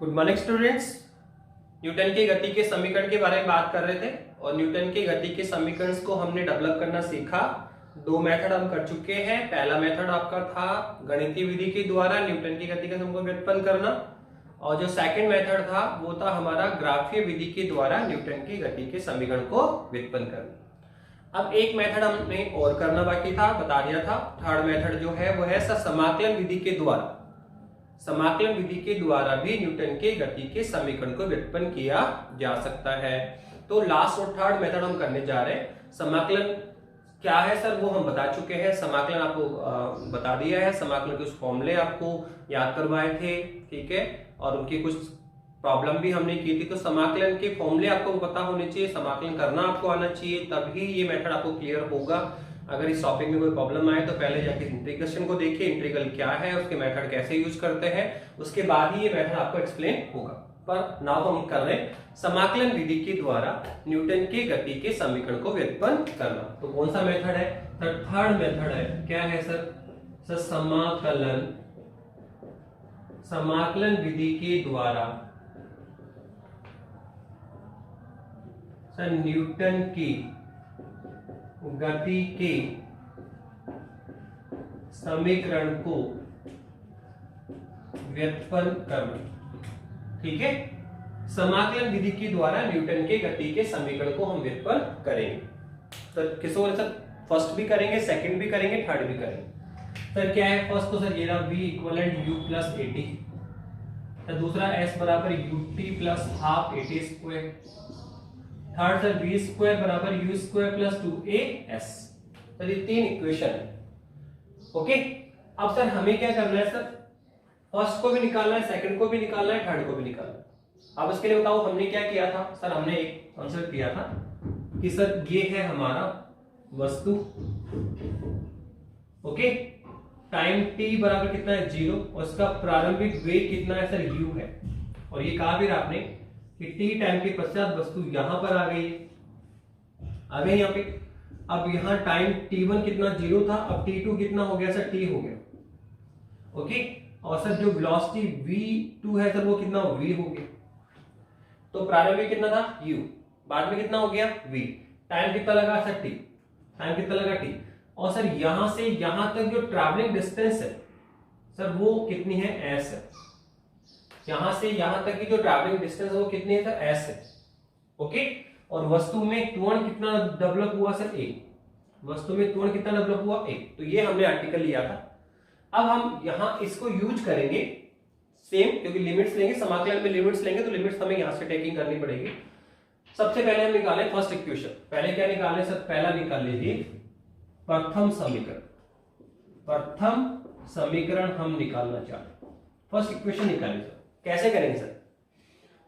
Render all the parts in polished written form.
Good morning students. Newton के गति के समीकरण के बारे में बात कर रहे थे और न्यूटन के गति के समीकरण को हमने डेवलप करना सीखा। दो मेथड हम कर चुके हैं। पहला मेथड आपका था गणितीय विधि के द्वारा न्यूटन की गति का समीकरण व्युत्पन्न करना, और जो सेकंड मेथड था वो था हमारा ग्राफीय विधि के द्वारा न्यूटन की गति के समीकरण को व्युत्पन्न करना। अब एक मेथड हमने और करना बाकी था, बता दिया था। थर्ड मेथड जो है वो है समाकलन विधि के द्वारा। समाकलन विधि के द्वारा भी न्यूटन के गति के समीकरण को व्युत्पन्न किया जा सकता है। तो लास्ट और थर्ड मेथड हम करने जा रहे हैं। समाकलन क्या है सर वो हम बता चुके हैं। समाकलन आपको बता दिया है। समाकलन के उस फॉर्मूले आपको याद करवाए थे, ठीक है, और उनकी कुछ प्रॉब्लम भी हमने की थी। तो समाकलन के फॉर्मूले आपको पता होने चाहिए, समाकलन करना आपको आना चाहिए, तभी ये मेथड आपको क्लियर होगा। अगर इस टॉपिक में कोई प्रॉब्लम आए तो पहले जाके इंटीग्रेशन को देखिए, इंटीग्रल क्या है, उसके मेथड कैसे यूज करते हैं, उसके बाद ही ये मेथड आपको एक्सप्लेन होगा। पर नाउ हम कर रहे हैं समाकलन विधि के द्वारा न्यूटन के गति के समीकरण को व्युत्पन्न करना। तो कौन सा मेथड है? थर्ड मेथड है। क्या है सर? समाकलन विधि के द्वारा सर न्यूटन की गति के समीकरण को व्युत्पन्न करना। ठीक है, समाकलन विधि के द्वारा न्यूटन के गति के समीकरण को हम व्युत्पन्न करेंगे। तो किसको सर फर्स्ट भी करेंगे, सेकंड भी करेंगे, थर्ड भी करेंगे। सर क्या है? फर्स्ट तो सर ये रहा v equivalent u plus eighty, दूसरा s बराबर ut plus half eighty square, third sir v square बराबर u square plus 2as। Sir ये तीन इक्वेशन है। ओके, अब सर हमें क्या करना है? सर फर्स्ट को भी निकालना है, सेकंड को भी निकालना है, थर्ड को भी निकालना है। अब इसके लिए बताओ हमने क्या किया था? सर हमने एक कॉन्सेप्ट किया था कि सर ये है हमारा वस्तु, ओके, टाइम t बराबर कितना है? 0, और इसका प्रारंभिक वेग कितना है? सर u है। और ये कहा भी आपने कि t टाइम के पश्चात वस्तु यहां पर आ गई है, आ गई यहाँ पे। अब यहाँ टाइम t1 कितना? 0 था, अब t2 कितना हो गया? सर t हो गया, ओके। और सर जो वेलोसिटी v2 है सर वो कितना? v हो गया। तो प्रारंभिक कितना था? u, बाद में कितना हो गया? v। टाइम कितना लगा? सर t, टाइम कितना लगा? t। और सर यहां से यहां तक जो ट्रैवलिंग डिस्टेंस है सर वो कितनी है? s है। यहां से यहां तक की जो ट्रैवलिंग डिस्टेंस है वो कितनी है? सर s है, ओके। और वस्तु में त्वरण कितना डेवलप हुआ? Sir a। वस्तु में त्वरण कितना डेवलप हुआ? a। तो ये हमने आर्टिकल लिया था। अब हम यहां इसको यूज करेंगे सेम, क्योंकि लिमिट्स लेंगे, समाकलन में लिमिट्स लेंगे तो लिमिट्स हमें यहां से टेकिंग करनी पड़ेगी। सबसे पहले हम निकालें फर्स्ट इक्वेशन। पहले क्या निकालें सर? पहला निकाल लीजिए प्रथम समीकरण। प्रथम समीकरण हम निकालना चाहते हैं, फर्स्ट इक्वेशन निकालिए सर। कैसे करेंगे सर?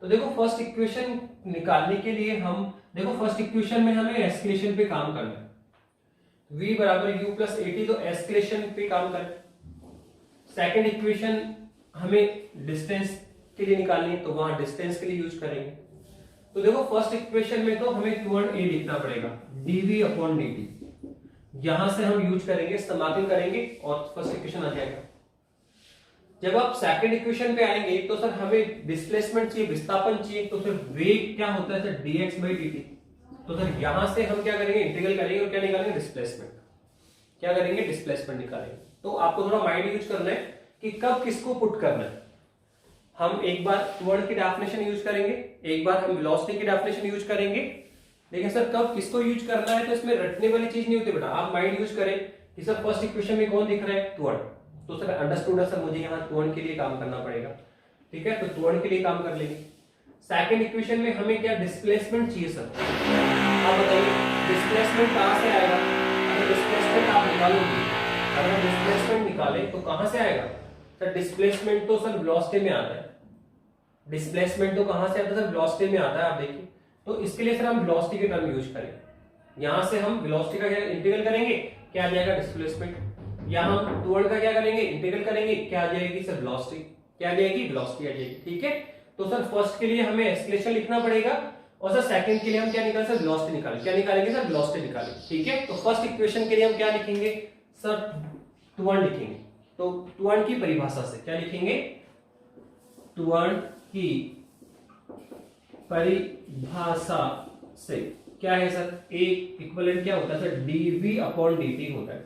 तो देखो फर्स्ट इक्वेशन निकालने के लिए हम देखो फर्स्ट इक्वेशन में हमें एस्केलेशन पे काम करना है। v बराबर u प्लस एटी, तो एस्केलेशन पे काम करें। सेकंड इक्वेशन हमें डिस्टेंस के लिए निकालनी है, तो वहां डिस्टेंस के लिए यूज करेंगे। तो देखो फर्स्ट इक्वेशन में तो हमें त्वरण a लिखना पड़ेगा, dv अपॉन dt। यहां से हम यूज करेंगे, समाकलन करेंगे और फर्स्ट इक्वेशन आ जाएगा। जब आप सेकंड इक्वेशन पे आएंगे तो सर हमें डिस्प्लेसमेंट चाहिए, विस्थापन चाहिए। तो सर वेग क्या होता है? Sir dx/dt। तो सर यहां से हम क्या करेंगे? इंटीग्रल करेंगे और क्या निकालेंगे? डिस्प्लेसमेंट। क्या करेंगे? डिस्प्लेसमेंट निकालेंगे। तो आपको थोड़ा माइंड यूज करना है कि कब किसको पुट करना है। हम एक बार त्वरण की डेफिनेशन यूज करेंगे, एक बार हम वेलोसिटी की डेफिनेशन यूज करेंगे। देखिए सर कब किसको यूज करना है, तो इसमें रटने वाली चीज नहीं होती बेटा। आप माइंड यूज करें कि सर फर्स्ट इक्वेशन में कौन दिख रहा है? त्वरण। तो सर अंडरस्टूड है सर, मुझे यहाँ त्वरण के लिए काम करना पड़ेगा, ठीक है। तो त्वरण के लिए काम कर लेंगे। सेकंड इक्वेशन में हमें क्या? डिस्प्लेसमेंट चाहिए सर। आप बताइए डिस्प्लेसमेंट कहां से आएगा? अगर डिस्प्लेसमेंट आप निकालोगे, अगर डिस्प्लेसमेंट निकाले तो कहां से आएगा? सर डिस्प्लेसमेंट तो सर वेलोसिटी में आता है। डिस्प्लेसमेंट तो कहां से आता है? सर वेलोसिटी में आता है। आप देखिए, तो इसके लिए सर हम वेलोसिटी के टर्म यूज करेंगे। यहां से हम वेलोसिटी का क्या इंटीग्रल करेंगे, क्या आ जाएगा? डिस्प्लेसमेंट। यहां त्वरण का क्या करेंगे? इंटीग्रल करेंगे, क्या आ जाएगी? Sir velocity. क्या आ जाएगी? वेलोसिटी आ जाएगी, ठीक है। तो सर फर्स्ट के लिए हमें एक्सलेशन लिखना पड़ेगा और सर सेकंड के लिए हम क्या निकालें? सर वेलोसिटी निकालेंगे। क्या निकालेंगे? सर वेलोसिटी निकालेंगे, ठीक है। तो फर्स्ट इक्वेशन के लिए हम क्या लिखेंगे? सर त्वरण लिखेंगे। तो त्वरण की परिभाषा से क्या लिखेंगे? त्वरण की परिभाषा से क्या है सर, एक इक्विवेलेंट क्या होता है सर, dv अपॉन dt होता है,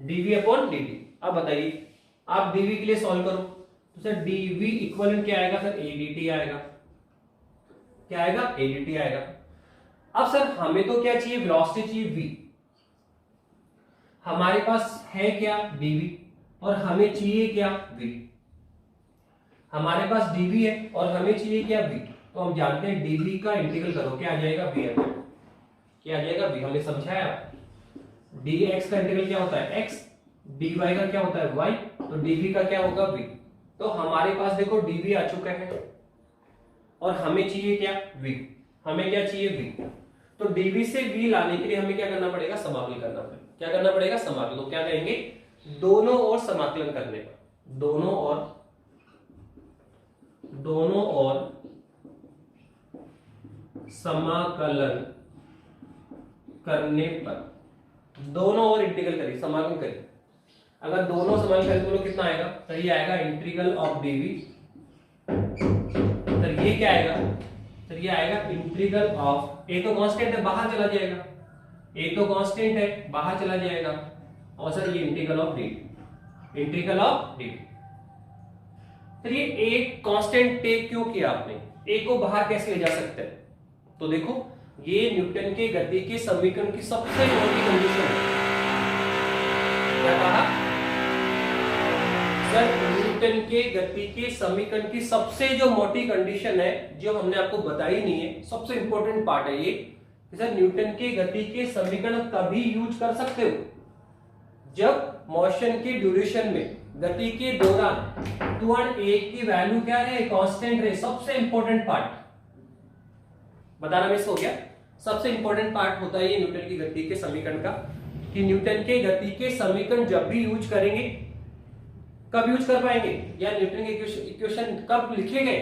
dv अपॉन dt। अब बताइए आप dv के लिए सॉल्व करो तो सर dv इक्विवेलेंट क्या आएगा सर, adt आएगा, क्या आएगा, adt आएगा। अब सर हमें तो क्या चाहिए, वेलोसिटी चाहिए v, हमारे पास है क्या dv और हमें चाहिए क्या v, हमारे पास dv है और हमें चाहिए क्या v, तो हम जानते हैं dv का इंटीग्रल करो क्या आ जाएगा v, क्या आ जाएगा v, हमने समझाया dx का इंटीग्रल क्या होता है x, dy का क्या होता है y, तो dv का क्या होगा v। तो हमारे पास देखो dv आ चुका है और हमें चाहिए क्या v, हमें क्या चाहिए v, तो dv से v लाने के लिए हमें क्या करना पड़ेगा, समाकलन करना पड़ेगा, क्या करना पड़ेगा, समाकलन। तो क्या कहेंगे, दोनों ओर समाकलन करने पर, दोनों ओर समाकलन करने पर, दोनों ओर इंटीग्रल करिए, समाकलन करिए, अगर दोनों समाकलन करें तो कितना आएगा सर, ये आएगा इंटीग्रल ऑफ dv, सर ये क्या आएगा सर, ये आएगा इंटीग्रल ऑफ, ए तो कांस्टेंट है बाहर चला जाएगा, ए तो कांस्टेंट है बाहर चला जाएगा, और सर ये integral of dt, integral of dt। Sir ये एक कांस्टेंट टेक क्यों किया आपने, ए को बाहर कैसे ले जा सकते हैं, तो देखो ये न्यूटन के गति के समीकरण की सबसे मोटी कंडीशन है, क्या कहा सर, न्यूटन के गति के समीकरण की सबसे जो मोटी कंडीशन है, जो हमने आपको बताई नहीं है, सबसे इंपॉर्टेंट पार्ट है ये कि सर न्यूटन के गति के समीकरण तभी यूज कर सकते हो जब मोशन के ड्यूरेशन में, गति के दौरान त्वरण a की वैल्यू क्या रहे, कांस्टेंट रहे। सबसे इंपॉर्टेंट पार्ट बताना मिस हो गया, सबसे इंपॉर्टेंट पार्ट होता है ये न्यूटन की गति के समीकरण का, कि न्यूटन के गति के समीकरण जब भी यूज करेंगे, कब यूज कर पाएंगे, या न्यूटन के इक्वेशन कब लिखे गए,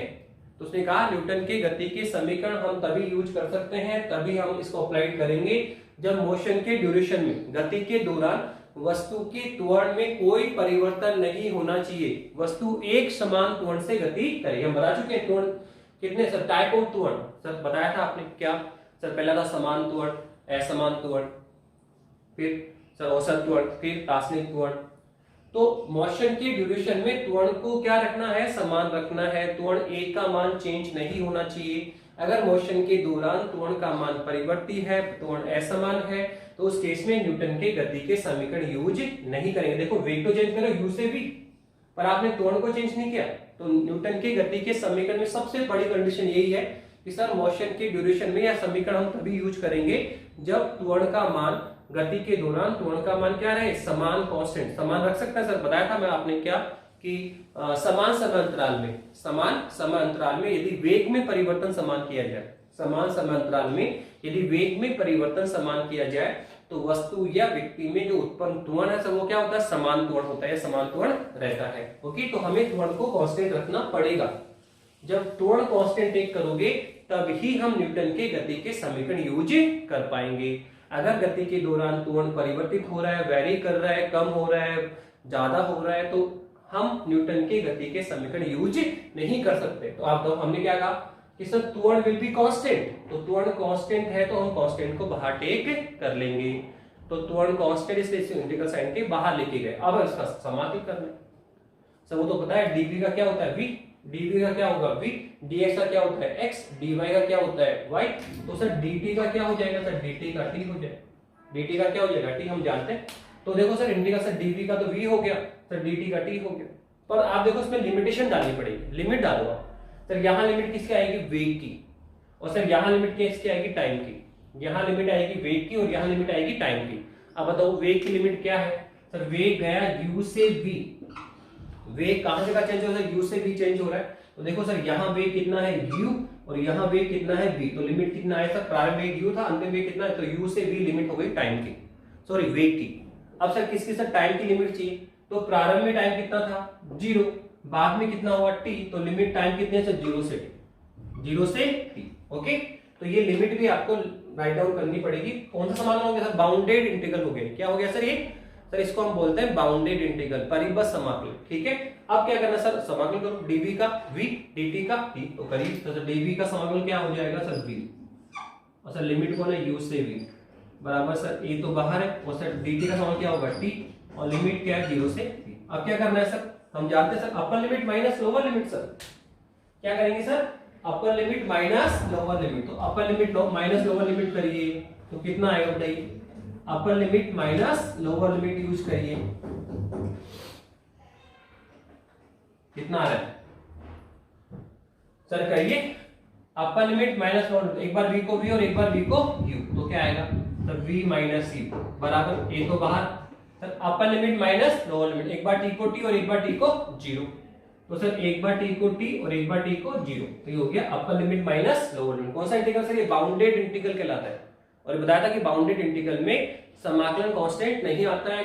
तो उसने कहा न्यूटन के गति के समीकरण हम तभी यूज कर सकते हैं, तभी हम इसको अप्लाई करेंगे जब मोशन के ड्यूरेशन में, गति के दौरान वस्तु के त्वरण में कोई परिवर्तन नहीं होना चाहिए, वस्तु एक समान त्वरण से गति करे। हम बता चुके हैं त्वरण कितने सर, टाइप ऑफ त्वरण सर बताया था आपने, क्या सर, पहला था समान त्वरण, असमान त्वरण, फिर सर औसत त्वरण, फिर तात्कालिक त्वरण। तो मोशन के ड्यूरेशन में त्वरण को क्या रखना है, समान रखना है, त्वरण एक का मान चेंज नहीं होना चाहिए। अगर मोशन के दौरान त्वरण का मान परिवर्ती है, त्वरण असमान है, तो उस केस में न्यूटन के गति के समीकरण यूज नहीं करेंगे। देखो वेग तो चेंज करो u से v, पर आपने त्वरण को चेंज नहीं किया, तो न्यूटन के गति के समीकरण में सबसे बड़ी कंडीशन यही है कि सर मोशन के ड्यूरेशन में यह समीकरण हम तभी यूज करेंगे जब त्वरण का मान, गति के दौरान त्वरण का मान क्या रहे, समान, कांस्टेंट, समान रख सकता है सर, बताया था मैं आपने क्या कि समान समांतराल में, समान समांतराल में यदि वेग में परिवर्तन समान किया जाए, समान समांतराल में यदि वेग में परिवर्तन समान किया जाए तो वस्तु या व्यक्ति में जो उत्पन्न त्वरण है सर वो क्या होता है, समान त्वरण होता है, समान त्वरण रहता है। ओके, तो हमें त्वरण को कांस्टेंट रखना पड़ेगा। जब त्वरण कांस्टेंट टेक करोगे तब ही हम न्यूटन के गति के समीकरण यूज कर पाएंगे। अगर गति के दौरान त्वरण परिवर्तित हो रहा है, वेरी कर रहा है, कम हो रहा है, ज्यादा हो रहा है, तो हम न्यूटन के गति के समीकरण यूज नहीं कर सकते। तो आप तो हमने क्या कहा कि सर त्वरण विल बी कांस्टेंट, तो त्वरण कांस्टेंट है तो हम कांस्टेंट को बाहर टेक कर लेंगे। तो त्वरण कांस्टेंट इसलिए इंटीग्रल साइन के बाहर लेके गए। अब इसका समाकलन करना है सर, वो तो पता है dv का क्या होता है v, dv का क्या होगा v, dx का क्या होता है x, dy का क्या होता है y, तो सर dt का क्या हो जाएगा सर, dt का t हो जाएगा, dt का क्या हो जाएगा t, हम जानते हैं। तो देखो सर इंटीग्रल सर dv का तो v हो गया, सर dt का t हो गया, पर आप देखो इसमें लिमिटेशन डालनी पड़ेगी, लिमिट डालो आप। सर यहाँ लिमिट किसकी आएगी, वेग की, और सर यहाँ लिमिट किसकी आएगी, टाइम की। यहाँ लिमिट आएगी वेग की और यहाँ लिमिट आएगी टाइम की। अब बताओ वेग की लिमिट क्या है सर, वेग गया u से v, वेग कहां से चेंज हो रहा है, u से v चेंज हो रहा है। तो देखो सर यहाँ वेग कितना है u और यहाँ वेग कितना है v, तो लिमिट कितना है सर, प्रारंभ वेग u था, अंतिम वेग कितना है, तो u से v लिमिट हो गई टाइम की, सॉरी वेग की। अब सर किसकी सर टाइम की लिमिट चाहिए, तो प्रारंभ में टाइम कितना था 0, बाद में कितना हुआ t, तो लिमिट टाइम कितने है सर 0 से t, 0 से t। ओके, तो ये लिमिट भी आपको राइट डाउन करनी पड़ेगी। कौन सा समाकलन हो गया सर, बाउंडेड इंटीग्रल हो गया। क्या हो गया सर ये, सर इसको हम बोलते हैं बाउंडेड इंटीग्रल, परिबद्ध समाकलन। ठीक है, अब क्या करना सर, समाकलन करो, dv का v dt का t, तो करिए। तो सर dv का समाकलन क्या हो जाएगा सर v, और सर लिमिट कौन है u से v बराबर सर a तो बाहर है, और सर dt का समाकलन क्या होगा t, और लिमिट क्या है 0 से v। अब क्या करना है सर, हम जानते हैं sir upper limit minus lower limit. Sir क्या करेंगे sir, upper limit minus lower limit, तो upper limit minus lower limit करिए तो कितना आएगा बताइए, upper limit minus lower limit use करिए, कितना आ रहा है सर, करिए अपर लिमिट माइनस लोअर, एक बार v को v और एक बार v को u, तो क्या आएगा सर v माइनस u बराबर a तो बाहर, sir upper limit minus lower limit, एक बार t को t और एक बार t को 0, तो सर एक बार t को t और एक बार t को 0, तो ये हो गया अपर लिमिट माइनस लोअर लिमिट। कौन सा इंटीग्रल सर, ये बाउंडेड इंटीग्रल कहलाता है, और बताया था कि बाउंडेड इंटीग्रल में समाकलन कांस्टेंट नहीं आता है,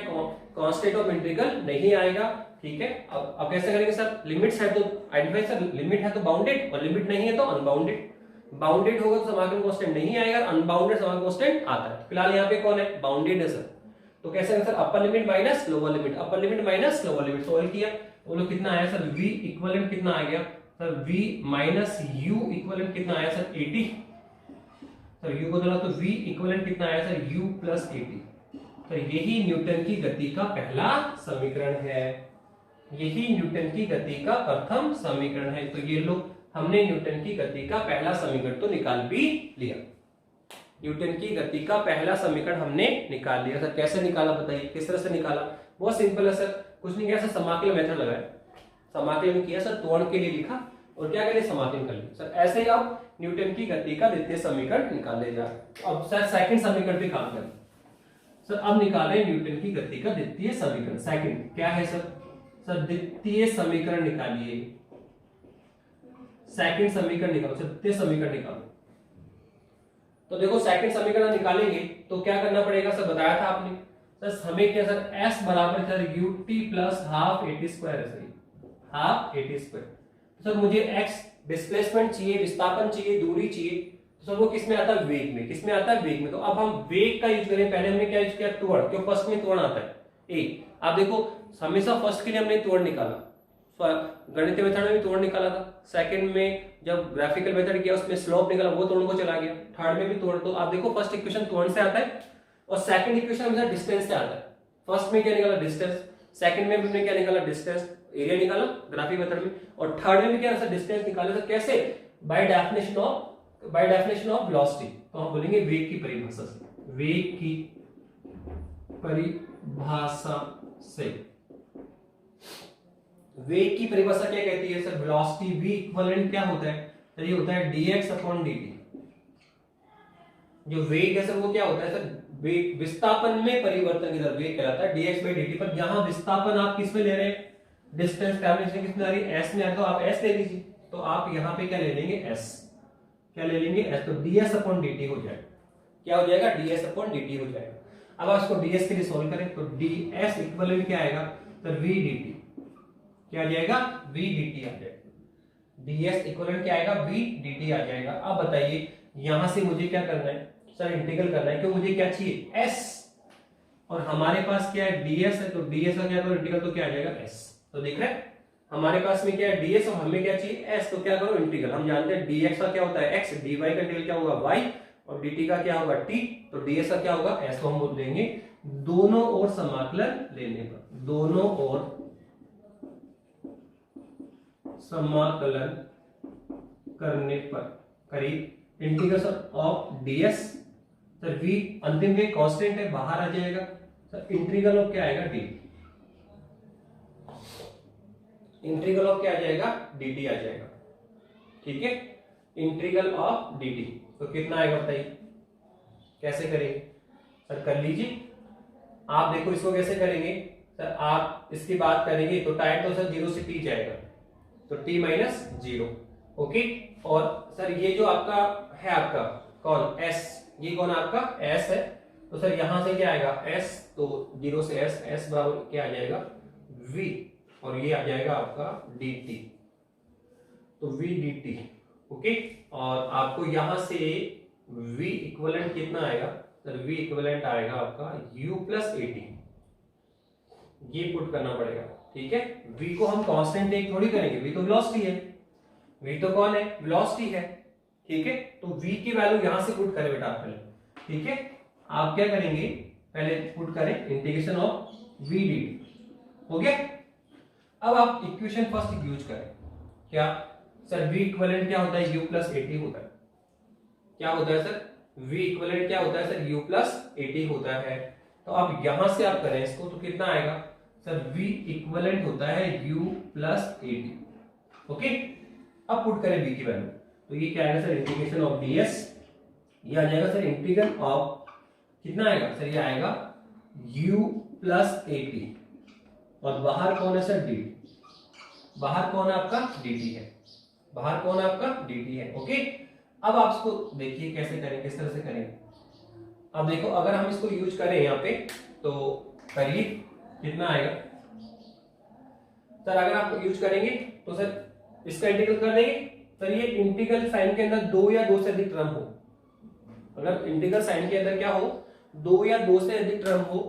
कांस्टेंट ऑफ इंटीग्रल नहीं आएगा, ठीक है। अब कैसे करेंगे सर, लिमिट्स है तो आइडेंटिफाई सर, लिमिट है तो बाउंडेड और लिमिट नहीं है तो अनबाउंडेड, बाउंडेड होगा तो समाकलन कांस्टेंट नहीं आएगा, अनबाउंडेड समाकलन कांस्टेंट आता है। फिलहाल यहाँ पे कौन है, बाउंडेड है सर, तो कैसे करेंगे sir, upper limit minus lower limit, अपर limit minus lower limit, solve किया, वो लोग कितना आया सर, v इक्विवेलेंट कितना आ गया sir, v minus u equivalent कितना आया सर 80, सर u को डाला तो v इक्विवेलेंट कितना आया सर u प्लस 80, तो यही न्यूटन की गति का पहला समीकरण है, यही न्यूटन की गति का प्रथम समीकरण है। तो ये लोग हमने न्यूटन की गति का पहला समीकरण तो निकाल भी लिया, न्यूटन की गति का पहला समीकरण हमने निकाल लिया। सर कैसे निकाला बताइए, किस तरह से निकाला, बहुत सिंपल है सर, कुछ नहीं किया सर, समाकलन मेथड लगाया, समाकलन किया सर, त्वरण के लिए लिखा और क्या करें समाकलन कर लिया सर। ऐसे ही अब न्यूटन की गति का द्वितीय समीकरण निकाल ले जा। अब सर सेकंड समीकरण पे काम करें सर, अब निकालें न्यूटन की गति का द्वितीय समीकरण। सेकंड क्या है सर, सर द्वितीय समीकरण निकालिए, सेकंड समीकरण निकालो सर, द्वितीय समीकरण निकालो। तो देखो सेकंड समीकरण निकालेंगे तो क्या करना पड़ेगा सर, बताया था आपने सर, हमें क्या सर s बराबर sir ut plus half 80 square है सर, हाफ 80 स्क्वायर। तो सर मुझे x डिस्प्लेसमेंट चाहिए, विस्थापन चाहिए, दूरी चाहिए, तो सर वो किसमें आता है, वेग में, किसमें आता है, वेग में। तो अब हम वेग का यूज करें, पहले हमने क्या यूज किया, त्वरण, क्यों फर्स्ट में त्वरण आता है a। आप देखो हमेशा फर्स्ट के लिए हमने त्वरण निकाला, गणितीय मेथड में भी त्वरण निकाला था, सेकंड में जब ग्राफिकल मेथड किया उसमें स्लोप निकाला, वो त्वरण को चला गया, थर्ड में भी त्वरण। तो आप देखो फर्स्ट इक्वेशन त्वरण से आता है और सेकंड इक्वेशन हमेशा डिस्टेंस से आता है। फर्स्ट में क्या निकाला, डिस्टेंस, सेकंड में हमने क्या निकाला, डिस्टेंस, एरिया निकाला ग्राफिक मेथड में, और थर्ड में भी क्या डिस्टेंस निकाला। तो कैसे, बाय डेफिनेशन ऑफ वेलोसिटी। तो हम बोलेंगे वेग की परिभाषा से, वेग की परिभाषा से, वेग की परिभाषा क्या कहती है सर, वेलोसिटी v इक्विवेलेंट क्या होता है, तो ये होता है dx अपॉन dt। जो वेग है सर वो क्या होता है सर, वेग विस्थापन में परिवर्तन की दर वेग कहलाता है dx by dt। पर यहाँ विस्थापन आप किस में ले रहे हैं, डिस्टेंस ट्रैवलिंग किस में आ रही है, s में आ, तो आप s ले लीजिए, तो आप यहाँ पे क्या ले लेंगे, s, क्या ले लेंगे s, तो ds अपॉन dt हो जाएगा, क्या हो जाएगा, ds अपॉन dt हो जाएगा। अब आप इसको ds के लिए सोल्व करें तो ds इक्विवेलेंट क्या आएगा सर, v dt, क्या आ जाएगा, v dt आ जाएगा, ds इक्विवेलेंट क्या आएगा, v dt आ जाएगा। अब बताइए यहां से मुझे क्या करना है सर, इंटीग्रल करना है, क्यों मुझे क्या चाहिए, s, और हमारे पास क्या है ds है, तो ds का क्या करो इंटीग्रल, तो क्या आ जाएगा s। तो देख रहे हैं हमारे पास में क्या है ds और हमें क्या चाहिए s, तो क्या करो इंटीग्रल। हम जानते हैं dx का क्या होता है x, dy का इंटीग्रल क्या होगा y, और dt का क्या होगा t, तो ds का क्या होगा s को हम बोल देंगे। दोनों ओर समाकलन लेने पर, दोनों ओर समाकलन करने पर करीब integration of ds, sir v अंतिम में कांस्टेंट है बाहर आ जाएगा सर, इंटीग्रल ऑफ क्या आएगा dt, इंटीग्रल ऑफ क्या आ जाएगा dt आ जाएगा, ठीक है, इंटीग्रल ऑफ dt। तो कितना आएगा बताइए, कैसे करेंगे सर, कर लीजिए आप, देखो इसको कैसे करेंगे सर, आप इसकी बात करेंगे तो टाइम तो सर 0 से t जाएगा, तो t माइनस 0, ओके। और सर ये जो आपका है, आपका कौन s, ये कौन आपका s है, तो सर यहां से क्या आएगा s, तो 0 से s बराबर क्या आ जाएगा v, और ये आ जाएगा आपका dt, तो v dt, ओके। और आपको यहां से v इक्विवेलेंट कितना आएगा सर, v इक्विवेलेंट आएगा आपका u प्लस 80, ये पुट करना पड़ेगा। ठीक है, v को हम कांस्टेंट टेक थोड़ी करेंगे, v तो वेलोसिटी है, v तो कौन है, वेलोसिटी है, ठीक है। तो v की वैल्यू यहां से पुट करें बेटा आप पहले, ठीक है। आप क्या करेंगे, पहले पुट करें इंटीग्रेशन ऑफ v dt, हो गया। अब आप इक्वेशन फर्स्ट यूज करें, क्या सर, v इक्विवेलेंट क्या होता है, u प्लस at होता है, क्या होता है सर, v इक्विवेलेंट क्या होता है सर, u प्लस at होता है। तो अब यहां से आप करें इसको तो कितना आएगा सर, v इक्विवेलेंट होता है u प्लस at, ओके। अब पुट करें v की वैल्यू, तो ये क्या आएगा सर, इंटीग्रेशन ऑफ ds, ये आ जाएगा सर इंटीग्रल ऑफ, कितना आएगा सर, ये आएगा u प्लस at, और बाहर कौन है सर, dt, बाहर कौन है आपका, dt है, बाहर कौन है आपका, dt है, ओके। अब आप इसको देखिए कैसे करें, किस तरह से करेंगे। अब देखो अगर हम इसको यूज करें यहाँ पे तो करीब कितना आएगा सर, अगर आप यूज करेंगे तो सर इसका इंटीग्रल कर देंगे सर, ये इंटीग्रल साइन के अंदर दो या दो से अधिक टर्म हो, अगर इंटीग्रल साइन के अंदर क्या हो, दो या दो से अधिक टर्म हो,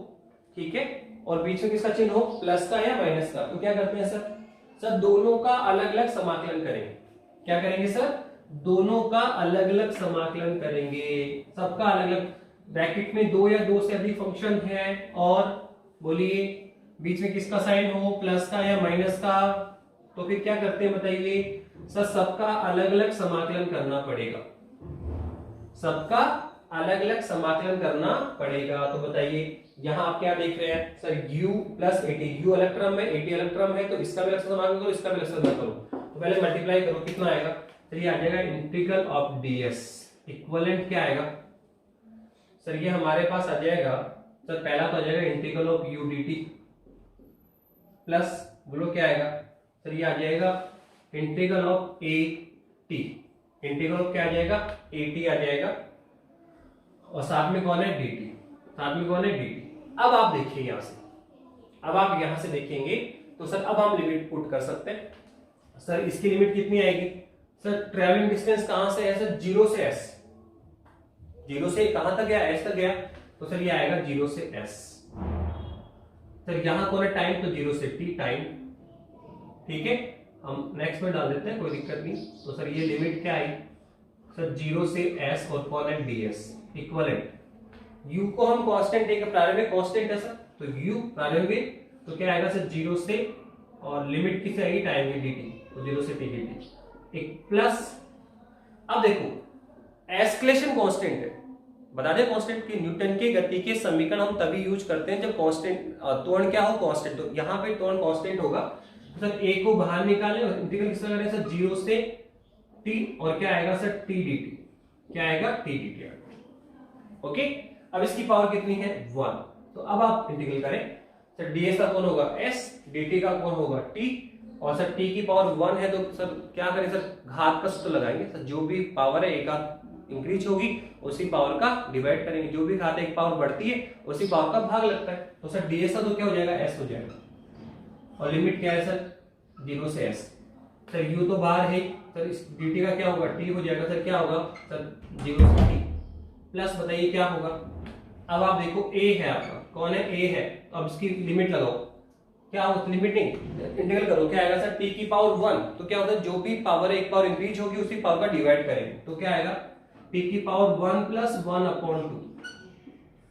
ठीक है, और बीच में किसका चिन्ह हो, प्लस का या माइनस का, तो क्या करते हैं सर, सर दोनों का अलग अलग समाकलन करेंगे, क्या करेंगे सर, दोनों का अलग अलग समाकलन करेंगे, सबका अलग अलग, ब्रैकेट में दो या दो से अधिक फंक्शन है और बोलिए बीच में किसका साइन हो, प्लस का या माइनस का, तो फिर क्या करते हैं बताइए सर, सबका अलग अलग समाकलन करना पड़ेगा, सबका अलग अलग समाकलन करना पड़ेगा। तो बताइए यहां आप क्या देख रहे हैं sir, u plus at, u अलग टर्म है, at अलग टर्म है, तो इसका भी अलग समाकलन करो, इसका भी अलग समाकलन करो, तो पहले मल्टीप्लाई करो, कितना आएगा, चलिए आ जाएगा इंटीग्रल ऑफ ds इक्विवेलेंट क्या आएगा सर, ये हमारे पास आ जाएगा सर, पहला तो आ जाएगा integral of u dt plus बोलो क्या आएगा सर, ये आ जाएगा integral of at, integral of क्या आ जाएगा, at आ जाएगा, और साथ में कौन है, dt, साथ में कौन है, dt। अब आप देखिए यहां से, अब आप यहां से देखेंगे तो सर अब हम लिमिट पुट कर सकते हैं, सर इसकी लिमिट कितनी आएगी सर, ट्रैवलिंग डिस्टेंस कहां से है सर, 0 से s, 0 से कहां तक गया, s तक गया, तो सर ये आएगा 0 से s, सर यहां कौन है, टाइम, तो 0 से t टाइम, ठीक है, हम नेक्स्ट में डाल देते हैं, कोई दिक्कत नहीं। तो सर ये लिमिट क्या आई सर, 0 से s और कौन है, ds इक्विवेलेंट, u को हम कांस्टेंट लेकर, प्रारंभिक कांस्टेंट है सर, तो u प्रारंभिक, तो क्या आएगा सर 0 से, और लिमिट किसे आएगी, टाइम की dt, तो 0 से t dt, एक प्लस। अब देखो एस्केलेशन कांस्टेंट है, बता दें कांस्टेंट की, न्यूटन के गति के समीकरण हम तभी यूज करते हैं जब कांस्टेंट, त्वरण क्या हो, कांस्टेंट, तो यहाँ पे त्वरण कांस्टेंट होगा, तो सर a को बाहर निकालें और इंटीग्रल किसका करें सर, 0 से t, और क्या आएगा सर, t dt, क्या आएगा, t dt, ओके। अब इसकी पावर कितनी है, 1, तो अब आप इंटीग्रल करें सर, ds का कौन होगा s, dt का कौन होगा t, और सर t की पावर 1 है, तो सर क्या करें सर, घात का सूत्र लगाएंगे सर, जो भी पावर है एक आध इंक्रीज होगी उसी पावर का डिवाइड करेंगे, जो भी घात एक पावर बढ़ती है उसी पावर का भाग लगता है, तो सर ds का तो क्या हो जाएगा, s हो जाएगा, और लिमिट क्या है सर, 0 से s, सर u तो बाहर है सर, इस dt का क्या होगा, t हो जाएगा, सर क्या होगा सर, 0 से t प्लस, बताइए क्या होगा। अब आप देखो a है आपका, कौन है, a है, तो अब इसकी लिमिट लगाओ, क्या होगा, लिमिट नहीं, इंटीग्रल करो, क्या आएगा सर, t की पावर 1, तो क्या होता है, जो भी पावर एक पावर इंक्रीज होगी उसी पावर का डिवाइड करेंगे, तो क्या आएगा, t की पावर 1 प्लस 1/2,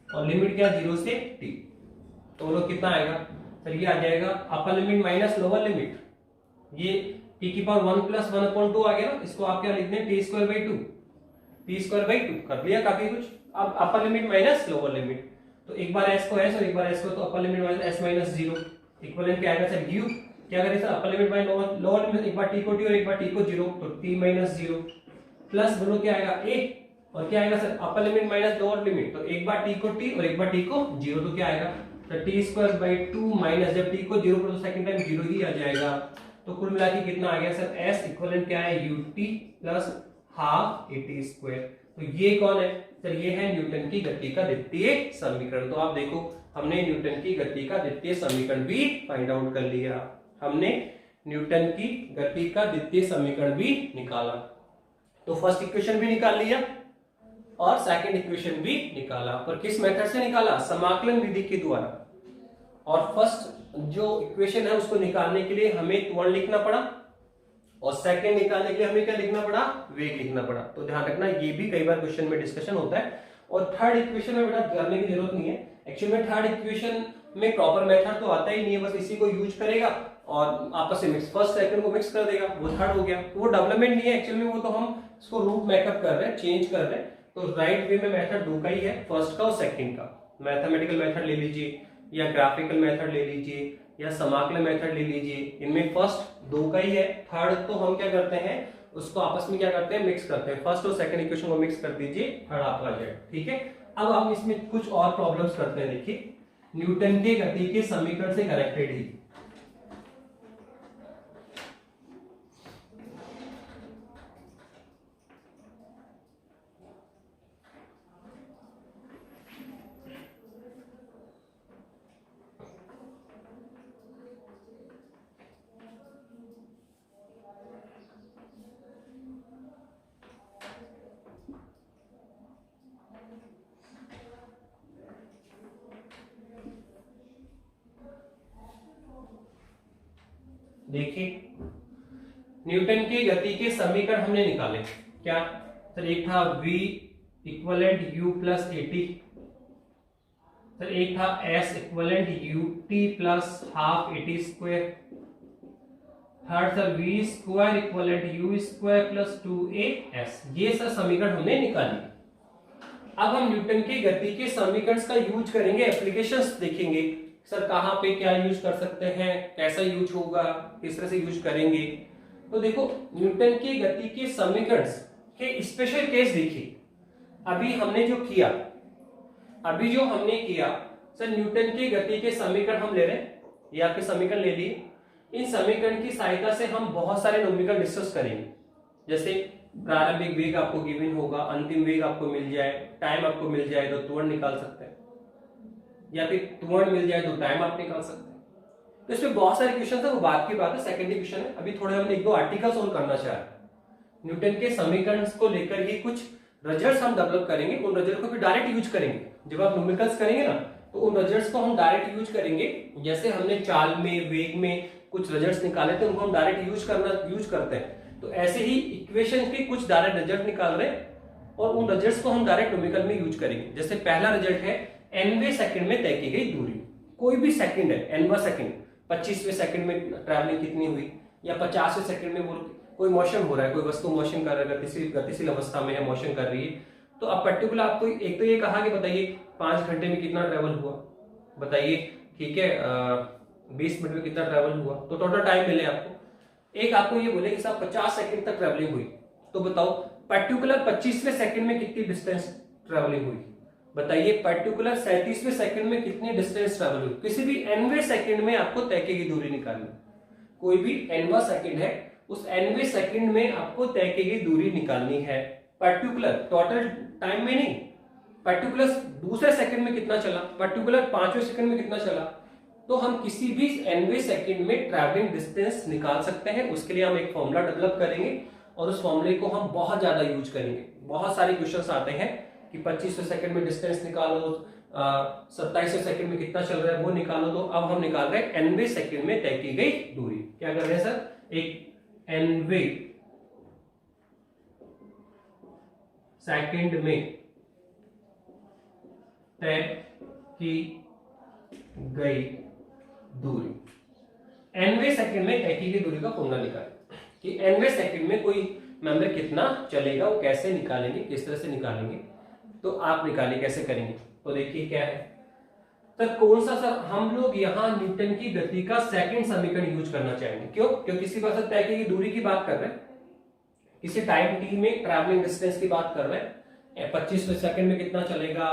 और लिमिट क्या, 0 से t, तो बोलो कितना आएगा सर, ये आ जाएगा अपर लिमिट माइनस लोअर लिमिट, ये t की पावर 1 प्लस 1/2 आ गया ना, इसको आप क्या लिखते हैं, t² by 2 कर लिया काफी कुछ। अब अपर लिमिट माइनस लोअर लिमिट, तो एक बार s को s और एक बार s को, तो upper limit minus s minus 0, equivalent क्या आएगा सर, u, क्या करें sir, upper limit minus lower limit, एक बार t को t और एक बार t को 0, तो t माइनस 0 प्लस बोलो क्या आएगा a, और क्या आएगा sir, upper limit minus lower limit, तो एक बार t को t और एक बार t को 0, तो क्या आएगा सर, t² by 2 माइनस, जब t को 0 पर तो सेकंड टाइम 0 ही आ जाएगा, तो कुल मिला के कितना आ गया सर, s इक्विवेलेंट क्या है, ut प्लस हाफ at², तो ये कौन है सर, ये है न्यूटन की गति का द्वितीय समीकरण। तो आप देखो हमने न्यूटन की गति का द्वितीय समीकरण भी फाइंड आउट कर लिया, हमने न्यूटन की गति का द्वितीय समीकरण भी निकाला, तो फर्स्ट इक्वेशन भी निकाल लिया और सेकंड इक्वेशन भी निकाला, पर किस मेथड से निकाला, समाकलन विधि के द्वारा, और फर्स्ट जो इक्वेशन है उसको निकालने के लिए हमें त्वरण लिखना पड़ा, और सेकंड निकालने के लिए हमें क्या लिखना पड़ा, वेग लिखना पड़ा। तो ध्यान रखना, ये भी कई बार क्वेश्चन में डिस्कशन होता है। और थर्ड इक्वेशन में बेटा करने की जरूरत नहीं है, एक्चुअली में थर्ड इक्वेशन में प्रॉपर मेथड तो आता ही नहीं है, बस इसी को यूज करेगा और आपस में मिक्स, फर्स्ट सेकंड को मिक्स कर देगा, वो थर्ड हो गया। तो वो डेवलपमेंट नहीं है एक्चुअली में, वो तो हम इसको रूट मेकअप कर रहे हैं, चेंज कर रहे हैं। तो राइट वे में मेथड दो का ही है, फर्स्ट का और सेकंड का। मैथमेटिकल मेथड ले लीजिए या ग्राफिकल मेथड ले लीजिए या समाकलन मेथड ले लीजिए, इनमें फर्स्ट दो का ही है, थर्ड तो हम क्या करते हैं उसको आपस में क्या करते हैं, मिक्स करते हैं। फर्स्ट और सेकंड इक्वेशन को मिक्स कर दीजिए, थर्ड आपका जेड। ठीक है, अब हम इसमें कुछ और प्रॉब्लम्स करते हैं। देखिए, न्यूटन के गति के समीकरण से कनेक्टेड ही देखिए, न्यूटन की गति के समीकरण हमने निकाले। क्या सर? एक था v equivalent u plus eighty, sir एक था s equivalent ut plus half eighty square, third sir v square equivalent u square plus 2as। ये सर समीकरण हमने निकाली। अब हम न्यूटन की गति के समीकरण का यूज करेंगे, एप्लीकेशंस देखेंगे सर कहां पे क्या यूज कर सकते हैं, कैसा यूज होगा, किस तरह से यूज करेंगे। तो देखो, न्यूटन की गति के समीकरण के स्पेशल केस देखिए। अभी हमने जो किया सर, न्यूटन की गति के समीकरण हम ले रहे हैं, ये आपके समीकरण ले लिए। इन समीकरण की सहायता से हम बहुत सारे न्यूमेरिकल डिस्कस करेंगे, जैसे प्रारंभिक वेग आपको गिवन होगा, अंतिम वेग आपको मिल जाए, टाइम आपको मिल जाए तो त्वरण निकाल सकते हैं, या फिर त्वरण मिल जाए तो टाइम आप निकाल सकते हैं। तो इसमें बहुत सारे क्वेश्चन है, वो बात की बात है, सेकेंडरी क्वेश्चन है। अभी थोड़े हमने एक दो आर्टिकल्स ऑन करना चाह रहे हैं, न्यूटन के समीकरण को लेकर ही कुछ रिजल्ट्स हम डेवलप करेंगे। उन रिजल्ट को भी डायरेक्ट यूज करेंगे। जब आप न्यूमेरिकल्स करेंगे ना, तो उन रिजल्ट्स को हम डायरेक्ट यूज करेंगे। जैसे हमने चाल में, वेग में कुछ रिजल्ट्स निकाले थे, उनको हम डायरेक्ट यूज करते हैं। तो ऐसे ही इक्वेशन के कुछ डायरेक्ट रिजल्ट निकाल रहे हैं और उन रिजल्ट्स को हम डायरेक्ट न्यूमेरिकल में यूज करेंगे। जैसे पहला रिजल्ट है nवें सेकंड में तय की गई दूरी। कोई भी सेकंड है, nवां सेकंड, 25वें सेकंड में ट्रैवलिंग कितनी हुई, या 50वें सेकंड में कोई मोशन हो रहा है, कोई वस्तु मोशन कर रहा है, गतिशील अवस्था में है, मोशन कर रही है। तो अब पर्टिकुलर आपको एक तो ये कहा कि बताइए 5 घंटे में कितना ट्रेवल हुआ, बताइए, ठीक है, 20 मिनट में कितना ट्रेवल हुआ, तो टोटल टाइम मिले आपको। एक आपको ये बोले कि साहब 50 सेकंड तक ट्रेवलिंग हुई, तो बताओ पर्टिकुलर 25वें सेकंड में कितनी डिस्टेंस ट्रेवलिंग हुई, बताइए पर्टिकुलर 37वें सेकंड में कितनी डिस्टेंस ट्रेवल हुई। किसी भी nवें सेकंड में आपको तय की गई दूरी निकालनी। कोई भी nवां सेकंड है, उस nवें सेकंड में आपको तय की गई दूरी निकालनी है। पर्टिकुलर टोटल टाइम में नहीं, पर्टिकुलर दूसरे सेकंड में कितना चला, पर्टिकुलर 5वें सेकंड में कितना चला। तो हम किसी भी nवें सेकंड में ट्रैवलिंग डिस्टेंस निकाल सकते हैं। उसके लिए हम एक फॉर्मूला डेवलप करेंगे और उस फॉर्मूले को हम बहुत ज्यादा यूज करेंगे। बहुत सारे क्वेश्चंस आते हैं कि 25वें सेकंड में डिस्टेंस निकालो, 27वें सेकंड में कितना चल रहा है वो निकालो। तो अब हम निकाल रहे हैं nवें सेकंड में तय की गई दूरी। क्या कर रहे हैं सर? एक nवें सेकंड में तय की गई दूरी। nवें सेकंड में तय की गई दूरी का फॉर्मूला निकालें कि nवें सेकंड में कोई मेंबर कितना चलेगा, वो कैसे निकालेंगे, किस तरह से निकालेंगे। तो आप निकालिए कैसे करेंगे। तो देखिए क्या है सर, कौन सा सर, हम लोग यहाँ न्यूटन की गति का सेकंड समीकरण यूज करना चाहेंगे। क्यों? क्योंकि किसी पास तय की गई दूरी की बात कर रहे हैं, किसी टाइम टी में ट्रैवलिंग डिस्टेंस की बात कर रहे हैं, 25वें सेकंड में कितना चलेगा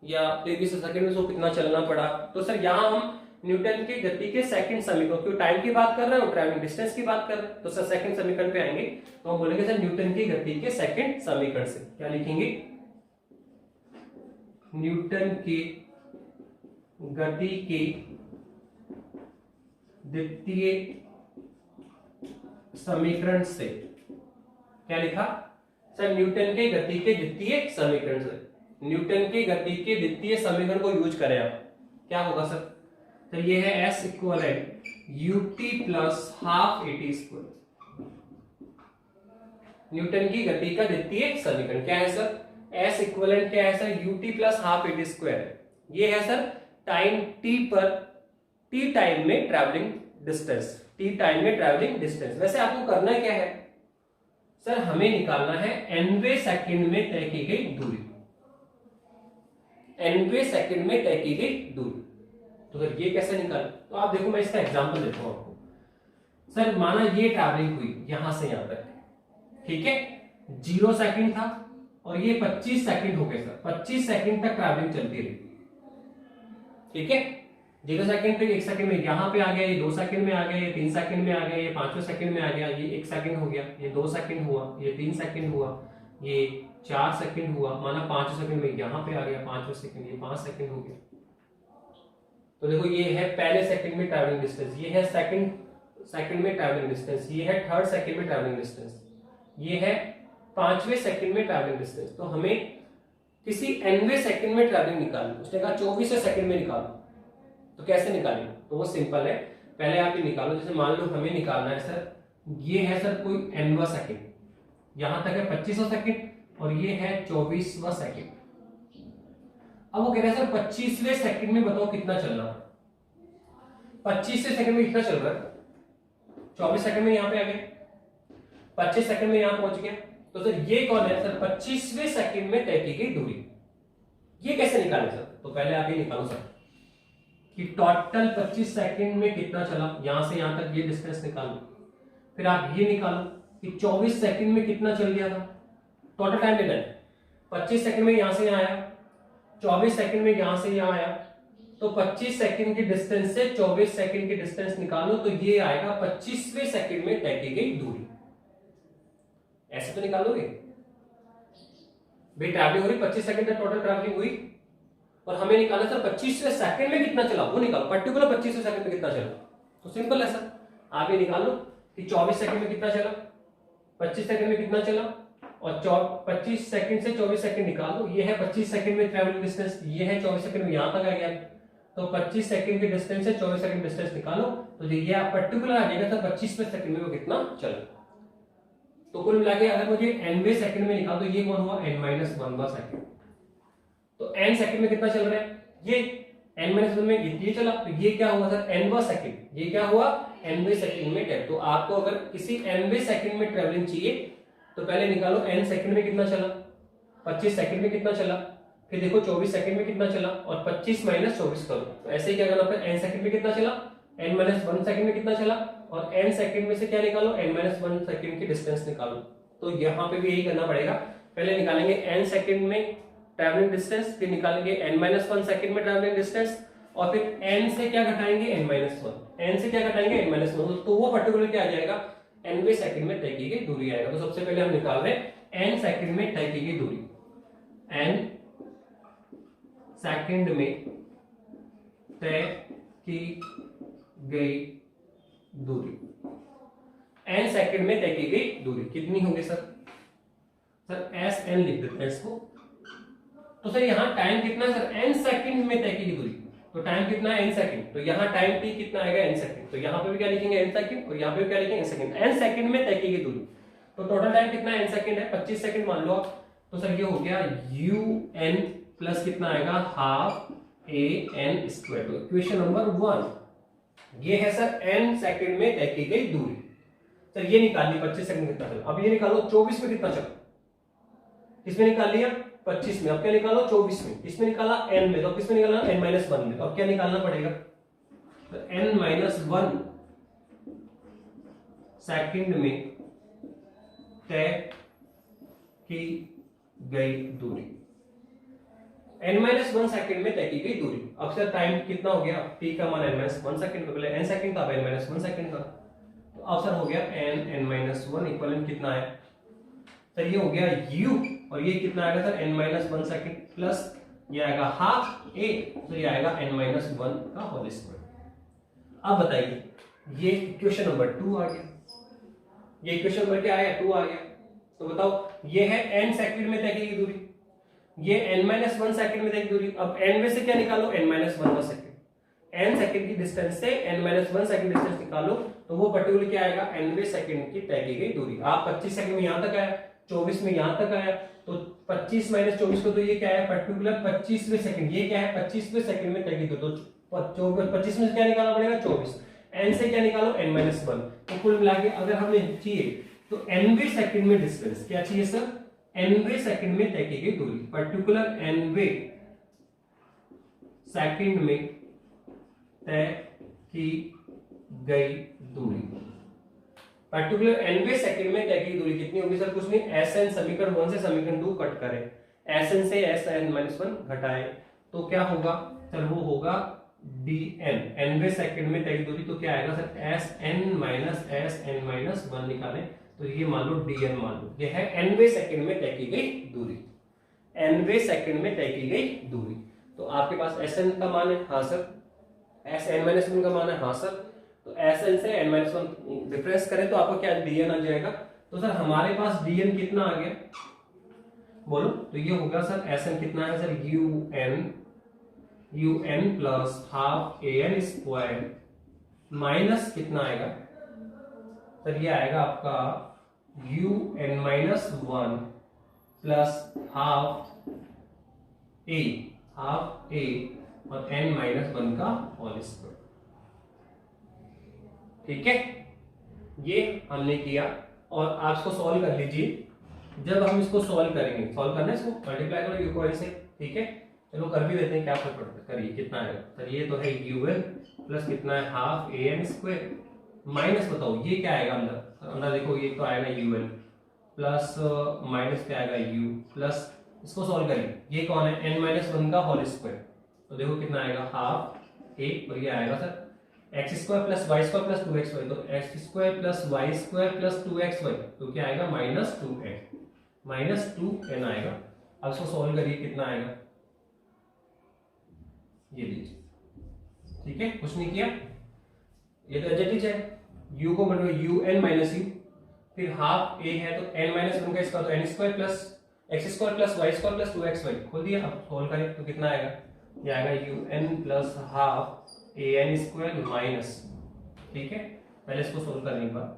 या 23वें सेकंड में उसको कितना चलना पड़ा। तो सर यहाँ हम न्यूटन के गति के सेकंड समीकरण, क्यों टाइम की बात कर रहे हैं और ट्रैवलिंग डिस्टेंस की बात कर रहे हैं, तो सर सेकंड समीकरण पे आएंगे। तो हम बोलेंगे सर न्यूटन की गति के सेकंड समीकरण से क्या लिखेंगे, न्यूटन की गति के द्वितीय समीकरण से। क्या लिखा सर? न्यूटन के गति के द्वितीय समीकरण से। न्यूटन के गति के द्वितीय समीकरण को यूज करें आप, क्या होगा सर? तो ये है S equivalent UT plus half eighty square. Newton की गति का द्वितीय समीकरण क्या है सर? एस इक्वलेंट क्या है sir? UT plus half eighty square. ये है सर टाइम टी पर, टी टाइम में ट्रैवलिंग डिस्टेंस, टी टाइम में ट्रैवलिंग डिस्टेंस। वैसे आपको करना क्या है सर? हमें निकालना है nवें सेकंड में तय की गई दूरी, nवें सेकंड में तय की गई दूरी। तो सर ये कैसे निकालें? तो आप देखो, मैं इसका एग्जांपल देता हूं आपको। सर माना ये ट्रैवलिंग हुई यहां से यहां तक, ठीक है, 0 सेकंड था और ये 25 सेकंड हो गए सर। 25 सेकंड तक ट्रैवलिंग चलती रही, ठीक है। 0 सेकंड पे 1 सेकंड में यहां पे आ गया, ये 2 सेकंड में आ गया, ये 3 सेकंड में आ गया, ये 5वें सेकंड में आ गया, ये 1 सेकंड हो गया, ये 2 सेकंड हुआ, ये 3 सेकंड हुआ, ये 4 सेकंड हुआ। माना 5 सेकंड में यहां पे आ गया, 5वें सेकंड, ये 5 सेकंड हो गया। तो देखो ये है पहले सेकंड में ट्रैवलिंग डिस्टेंस, ये है सेकंड में ट्रैवलिंग डिस्टेंस, ये है थर्ड सेकंड में ट्रैवलिंग डिस्टेंस, ये है 5वें सेकंड में ट्रैवलिंग डिस्टेंस। तो हमें किसी nवें सेकंड में ट्रैवलिंग निकालनी। उसने कहा 24वें सेकंड में निकालो। तो कैसे निकालेंगे? तो वो सिंपल है, पहले आप ये निकालो। जैसे मान लो हमें निकालना है सर, ये है सर कोई nवां सेकंड, यहां तक है 25वां सेकंड और ये है 24वां सेकंड। अब वो कह रहे हैं सर 25वें सेकंड में बताओ कितना चल रहा है? 25वें सेकंड में कितना चल रहा है? 24 सेकंड में यहां पे आ गया, 25 सेकंड में यहां पहुंच गया। तो सर ये कौन है सर? 25वें सेकंड में तय की गई दूरी। ये कैसे निकालें सर? तो पहले आप ये निकालो सर कि टोटल 25 सेकंड में कितना चला, यहां से यहां तक ये डिस्टेंस निकालो। फिर आप ये निकालो कि 24 सेकंड में कितना चल गया था। टोटल टाइम लेना है, 25 सेकंड में यहां से यहां आया, 24 सेकंड में यहां से यहां आया। तो 25 सेकंड की डिस्टेंस से 24 सेकंड की डिस्टेंस निकालो, तो ये आएगा 25वें सेकंड में तय की गई दूरी। ऐसे तो निकालोगे भाई, ट्रैवलिंग हो रही 25 सेकंड तक टोटल ट्रैवलिंग हुई और हमें निकालना सर 25वें सेकंड में कितना चला, वो निकालो। पर्टिकुलर 25वें सेकंड में कितना चला, तो सिंपल है सर, आप ये निकालो कि 24 सेकंड में कितना चला, 25 सेकंड में कितना चला और 25 सेकंड से 24 सेकंड निकाल दो। ये है 25 सेकंड में ट्रैवलिंग डिस्टेंस, ये है 24 सेकंड में यहां तक आ गया। तो 25 सेकंड की डिस्टेंस से 24 सेकंड डिस्टेंस निकालो, तो ये आप पर्टिकुलर आ जाएगा सर 25वें सेकंड में वो कितना चला। तो कुल मिला के अगर मुझे nवें सेकंड में निकाल, तो ये कौन हुआ? n-1वां सेकंड। तो n सेकंड में कितना चल रहा है? ये n-1 में ये चला, तो ये क्या हुआ सर? nवां सेकंड। ये क्या हुआ? nवें सेकंड में। तो आपको अगर किसी nवें सेकंड में ट्रैवलिंग चाहिए तो पहले निकालो n सेकंड में कितना चला, 25 सेकंड में कितना चला, फिर देखो 24 सेकंड में कितना चला और 25 माइनस 24 करो। तो ऐसे ही क्या करना पड़ेगा? n सेकंड में कितना चला, n-1 सेकंड में कितना चला और n सेकंड में से क्या निकालो? n-1 सेकंड की डिस्टेंस निकालो। तो यहाँ पे भी यही करना पड़ेगा, पहले निकालेंगे n सेकंड में ट्रैवलिंग डिस्टेंस, फिर निकालेंगे n-1 सेकंड में ट्रैवलिंग डिस्टेंस और फिर n से क्या घटाएंगे? n-1। n से क्या घटाएंगे? n-1। तो वो पर्टिकुलर क्या आ जाएगा? nवें सेकंड में तय की गई दूरी आएगा। तो सबसे पहले हम निकाल रहे हैं n सेकंड में तय की गई दूरी। n सेकंड में तय की गई दूरी, n सेकंड में तय की गई दूरी कितनी होगी सर? सर sn लिख देते हैं इसको। तो सर यहाँ टाइम कितना है सर? n सेकंड में तय की गई दूरी। तो टाइम कितना है? n second. तो यहाँ टाइम t कितना आएगा? n second. तो यहाँ पे भी क्या लिखेंगे? n सेकंड और यहाँ पे भी क्या लिखेंगे? n second. n सेकंड में तय की गई दूरी। तो टोटल टाइम कितना है? n सेकंड है, 25 सेकंड मान लो आप। तो सर ये हो गया un प्लस कितना आएगा? Half an square. तो इक्वेशन नंबर 1 ये है सर n सेकंड में तय की गई दूरी। सर ये निकाल ली 25 सेकंड में कितना चला। अब ये निकालो 24 में कितना चला, किसमें निकाल लिया? 25 में। अब क्या निकालो? 24 में। किसमें निकाला? n में। तो किसमें निकालना? n-1 में। तो अब क्या निकालना पड़ेगा? तो n-1 सेकंड में तय की गई दूरी, n-1 सेकंड में तय की गई दूरी। अब सर टाइम कितना हो गया? t का मान n-1 सेकंड, तो पहले n सेकंड था, अब n-1 सेकंड का। तो अब सर हो गया n-1 इक्वलेंट कितना है सर? ये हो गया u और ये कितना आएगा सर? n-1 सेकंड प्लस ये आएगा हाफ a, तो ये आएगा n-1 का होल स्क्वायर। अब बताइए, ये इक्वेशन नंबर 2 आ गया, ये इक्वेशन नंबर क्या आया? 2 आ गया। तो बताओ, ये है n सेकंड में तय की गई दूरी, ये n-1 सेकंड में तय की दूरी। अब n में से क्या निकालो? n-1 second. n सेकंड की डिस्टेंस से n-1 सेकंड डिस्टेंस निकालो तो वो पर्टिकुलर क्या आएगा, nवें सेकंड की तय की गई दूरी। आप 25 सेकंड में यहां तक आया, 24 में यहां तक आया, तो 25 माइनस 24 को तो ये क्या है पर्टिकुलर 25वें सेकंड, ये क्या है 25वें सेकंड में तय की दूरी। तो 25 में क्या निकालना पड़ेगा 24, n से क्या निकालो n-1। तो कुल मिला के अगर हमें चाहिए तो nवें सेकंड में डिस्टेंस क्या चाहिए सर, nवें सेकंड में तय की गई दूरी, पर्टिकुलर nवें सेकंड में तय की गई दूरी। पर्टिकुलर nवें सेकंड में तय की दूरी कितनी होगी सर, कुछ नहीं, Sn समीकरण 1 से समीकरण 2 कट करें, Sn से Sn-1 घटाएं तो क्या होगा सर, वो होगा dn, nवें सेकंड में तय की दूरी, तो क्या आएगा सर Sn-Sn-1 निकालें तो ये मान लो dn मान लो, ये है nवें सेकंड में तय की गई दूरी, nवें सेकंड में तय की गई दूरी। तो आपके पास Sn का मान है, हाँ सर, Sn-1 का मान है, हाँ सर, तो Sn से n-1 डिफरेंस करें तो आपको क्या dn आ जाएगा। तो सर हमारे पास dn कितना आ गया बोलो, तो ये होगा सर Sn कितना है sir, un plus half an square minus कितना आएगा सर, ये आएगा आपका un-1 प्लस हाफ a और n-1 का होल स्क्वायर। ठीक है, ये हमने किया और आप इसको सॉल्व कर लीजिए। जब हम इसको सॉल्व करेंगे, सॉल्व करना है इसको, मल्टीप्लाई करो u को n से, ठीक है, चलो कर भी देते हैं, क्या फर्क पड़ता है, करिए कितना आएगा सर, ये तो है un प्लस कितना है हाफ an स्क्वायर माइनस बताओ ये क्या आएगा अंदर, अंदर देखो ये तो आएगा un प्लस माइनस क्या आएगा u प्लस, इसको सॉल्व करिए, ये कौन है n-1 का होल स्क्वायर, तो देखो कितना आएगा हाफ a और ये आएगा sir x square plus y square plus 2xy, तो x square plus y square plus 2xy, तो क्या आएगा -2n आएगा। अब इसको सॉल्व करिए कितना आएगा, ये लीजिए, ठीक है, कुछ नहीं किया, ये तो एडजस्टिव है, u को बनो un माइनस u, फिर हाफ a है तो n-1 का स्क्वायर, तो n square plus x square plus y square plus 2xy, खोल दिया। अब सॉल्व करें तो कितना आएगा, ये आएगा un plus half an square minus, ठीक है, पहले इसको सोल्व करने के बाद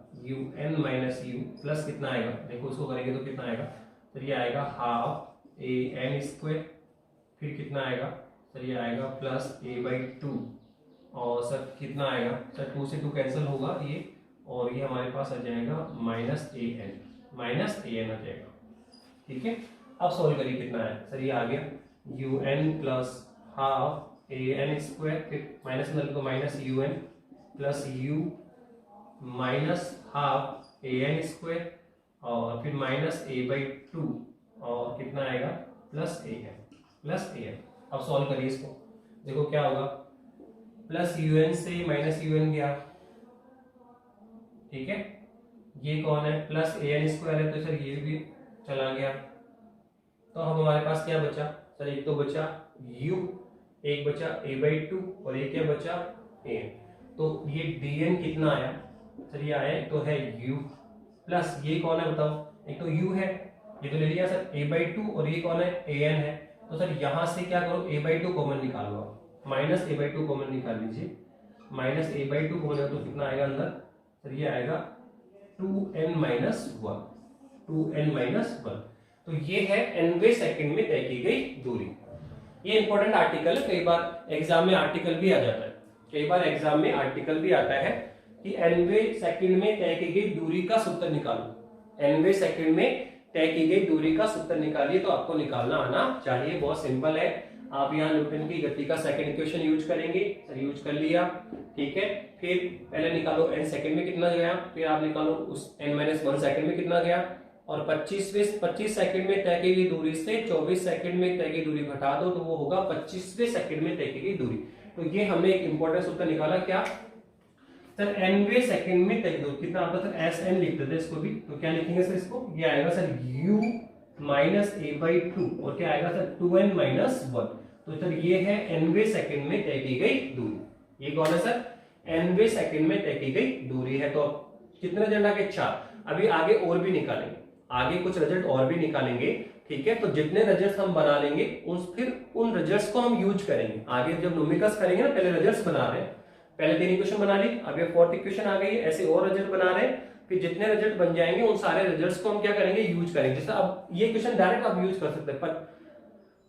un माइनस u प्लस कितना आएगा, देखो इसको करेंगे तो कितना आएगा सर, ये आएगा हाफ an स्क्वायर, फिर कितना आएगा सर, ये आएगा प्लस a/2 और सर कितना आएगा सर, 2 से 2 कैंसिल होगा ये, और ये हमारे पास आ जाएगा -an आ जाएगा, ठीक है। अब सोल्व करिए कितना है सर, ये आ गया un plus half an square, फिर माइनस में तो minus un plus u minus half an square और फिर माइनस a/2 और कितना आएगा प्लस an। अब सॉल्व करिए इसको, देखो क्या होगा, प्लस un से माइनस un गया, ठीक है, ये कौन है प्लस an स्क्वायर है, तो सर ये भी चला गया, तो अब हमारे पास क्या बचा सर, एक तो बचा u, एक बचा a/2 और एक क्या बचा an, तो ये dn कितना आया सर, ये आया तो है u प्लस ये कौन है बताओ, एक तो u है, ये तो ले लिया सर a/2 और ये कौन है an है, तो सर यहां से क्या करो a/2 कॉमन निकालो, आप माइनस a/2 कॉमन निकाल लीजिए, माइनस a/2 कॉमन तो कितना आएगा अंदर सर, ये आएगा 2n-1, तो ये है nवें सेकंड में तय की गई दूरी। ये इंपॉर्टेंट आर्टिकल है, कई बार एग्जाम में आर्टिकल भी आ जाता है, कई बार एग्जाम में आर्टिकल भी आता है कि nवें सेकंड में तय की गई दूरी का सूत्र निकालो, nवें सेकंड में तय की गई दूरी का सूत्र निकालिए, तो आपको निकालना आना चाहिए, बहुत सिंपल है। आप यहाँ न्यूटन की गति का सेकंड इक्वेशन यूज करेंगे, सर यूज कर लिया, ठीक है, फिर पहले निकालो n सेकंड में कितना गया, फिर आप निकालो उस n-1 सेकंड में कितना गया, और 25 सेकंड में तय की गई दूरी से 24 सेकंड में तय की दूरी घटा दो, तो वो होगा 25वें सेकंड में तय की गई दूरी। तो ये हमने एक इंपॉर्टेंट सूत्र निकाला, क्या सर, nवें सेकंड में तय की दूरी कितना आता सर, Sn लिख देते इसको भी, तो क्या लिखेंगे सर इसको, ये आएगा सर u माइनस a/2 और क्या आएगा सर 2n-1, तो सर ये है nवें सेकंड में तय की गई दूरी, ये कौन है सर, nवें सेकंड में तय की गई दूरी है। तो कितने रिजल्ट आ गए, 4। अभी आगे और भी निकालेंगे, आगे कुछ रिजल्ट और भी निकालेंगे, ठीक है, तो जितने रिजल्ट्स हम बना लेंगे फिर उन रिजल्ट्स को हम यूज करेंगे आगे जब न्यूमेरिकल्स करेंगे ना। पहले रिजल्ट्स बना रहे हैं, पहले 3 इक्वेशन बना ली, अब ये 4th इक्वेशन आ गई है, ऐसे और रिजल्ट बना रहे हैं। फिर जितने रिजल्ट बन जाएंगे उन सारे रिजल्ट्स को हम क्या करेंगे, यूज करेंगे। जैसे अब ये इक्वेशन डायरेक्ट आप यूज कर सकते हैं।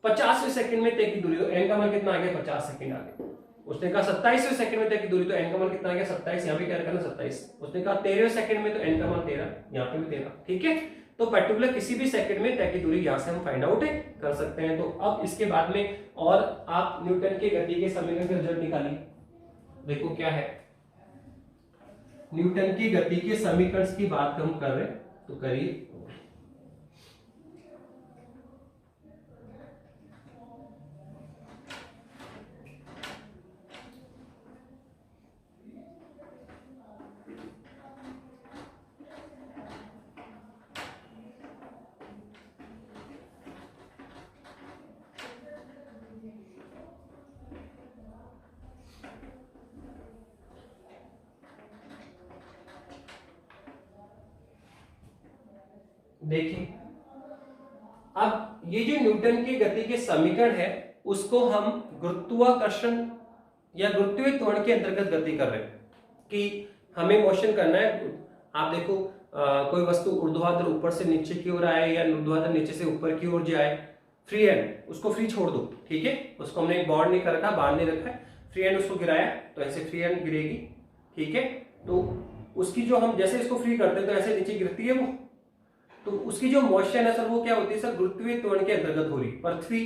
50वें सेकंड में तय की दूरी, तो n का मान कितना आ गया, 50 सेकंड आ गया। उसने कहा 27वें सेकंड में तय की दूरी, तो n का मान कितना आ गया, 27। यहाँ पे क्या करना, 27। उसने कहा 13वें सेकंड में, तो n का मान 13, यहाँ पे भी 13। ठीक है, तो पर्टिकुलर किसी भी सेकंड में तय की दूरी यहाँ से हम फाइंड आउट कर सकते हैं। तो अब इसके बाद में और आप न्यूटन के गति के समीकरण के रिजल्ट निकालिए। देखो क्या है, न्यूटन की गति के समीकरण की बात हम कर रहे हैं, तो करिए। देखिए, अब ये जो न्यूटन की गति के समीकरण है उसको हम गुरुत्वाकर्षण या गुरुत्वीय त्वरण के अंतर्गत गति कर रहे हैं कि हमें मोशन करना है। आप देखो कोई वस्तु ऊर्ध्वाधर ऊपर से नीचे की ओर आए या ऊर्ध्वाधर नीचे से ऊपर की ओर जाए, फ्री हैंड उसको फ्री छोड़ दो। ठीक है, उसको हमने एक बाउंड नहीं कर रखा, बांध नहीं रखा है, फ्री हैंड उसको गिराया तो ऐसे फ्री हैंड गिरेगी। ठीक है, तो उसकी जो हम जैसे इसको फ्री करते हैं तो ऐसे नीचे गिरती है वो, तो उसकी जो मोशन है सर वो क्या होती है सर, गुरुत्वीय त्वरण के अंतर्गत हो रही। पृथ्वी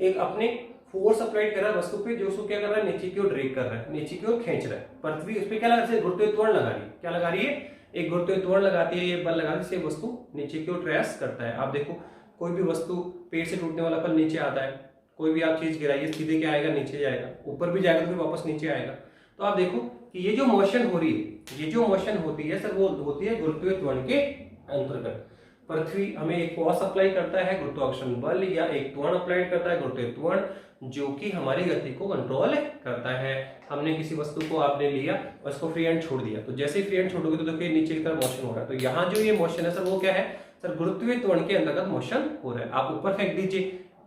एक अपने फोर्स अप्लाई कर रहा है वस्तु पे, जो उसको क्या कर रहा है, नीचे की ओर ड्रैग कर रहा है, नीचे की ओर खींच रहा है। पृथ्वी उस पर क्या लगा रही है, गुरुत्वीय त्वरण लगा रही है। क्या लगा रही है, एक गुरुत्वीय त्वरण लगाती है, ये बल लगा रही है, वस्तु नीचे की ओर ट्रेस करता है। आप देखो कोई भी वस्तु पेड़ से टूटने वाला पल नीचे आता है, कोई भी आप चीज गिराइए सीधे क्या आएगा, नीचे जाएगा, ऊपर भी जाएगा तो फिर वापस नीचे आएगा। तो आप देखो कि ये जो मोशन हो रही है, ये जो मोशन होती है सर वो होती है गुरुत्वीय त्वरण के अंतर्गत। पृथ्वी हमें एक फोर्स अप्लाई करता है गुरुत्वाकर्षण बल, या एक त्वरण अप्लाई करता है गुरुत्वीय त्वरण, जो कि हमारी गति को कंट्रोल करता है। हमने किसी वस्तु को आपने लिया और उसको फ्री हैंड छोड़ दिया, तो जैसे ही फ्री हैंड छोड़ोगे तो देखिए नीचे की तरफ मोशन हो रहा है। तो यहाँ जो ये मोशन है सर वो क्या है सर, गुरुत्वीय त्वरण के अंतर्गत मोशन हो रहा है। आप ऊपर फेंक दीजिए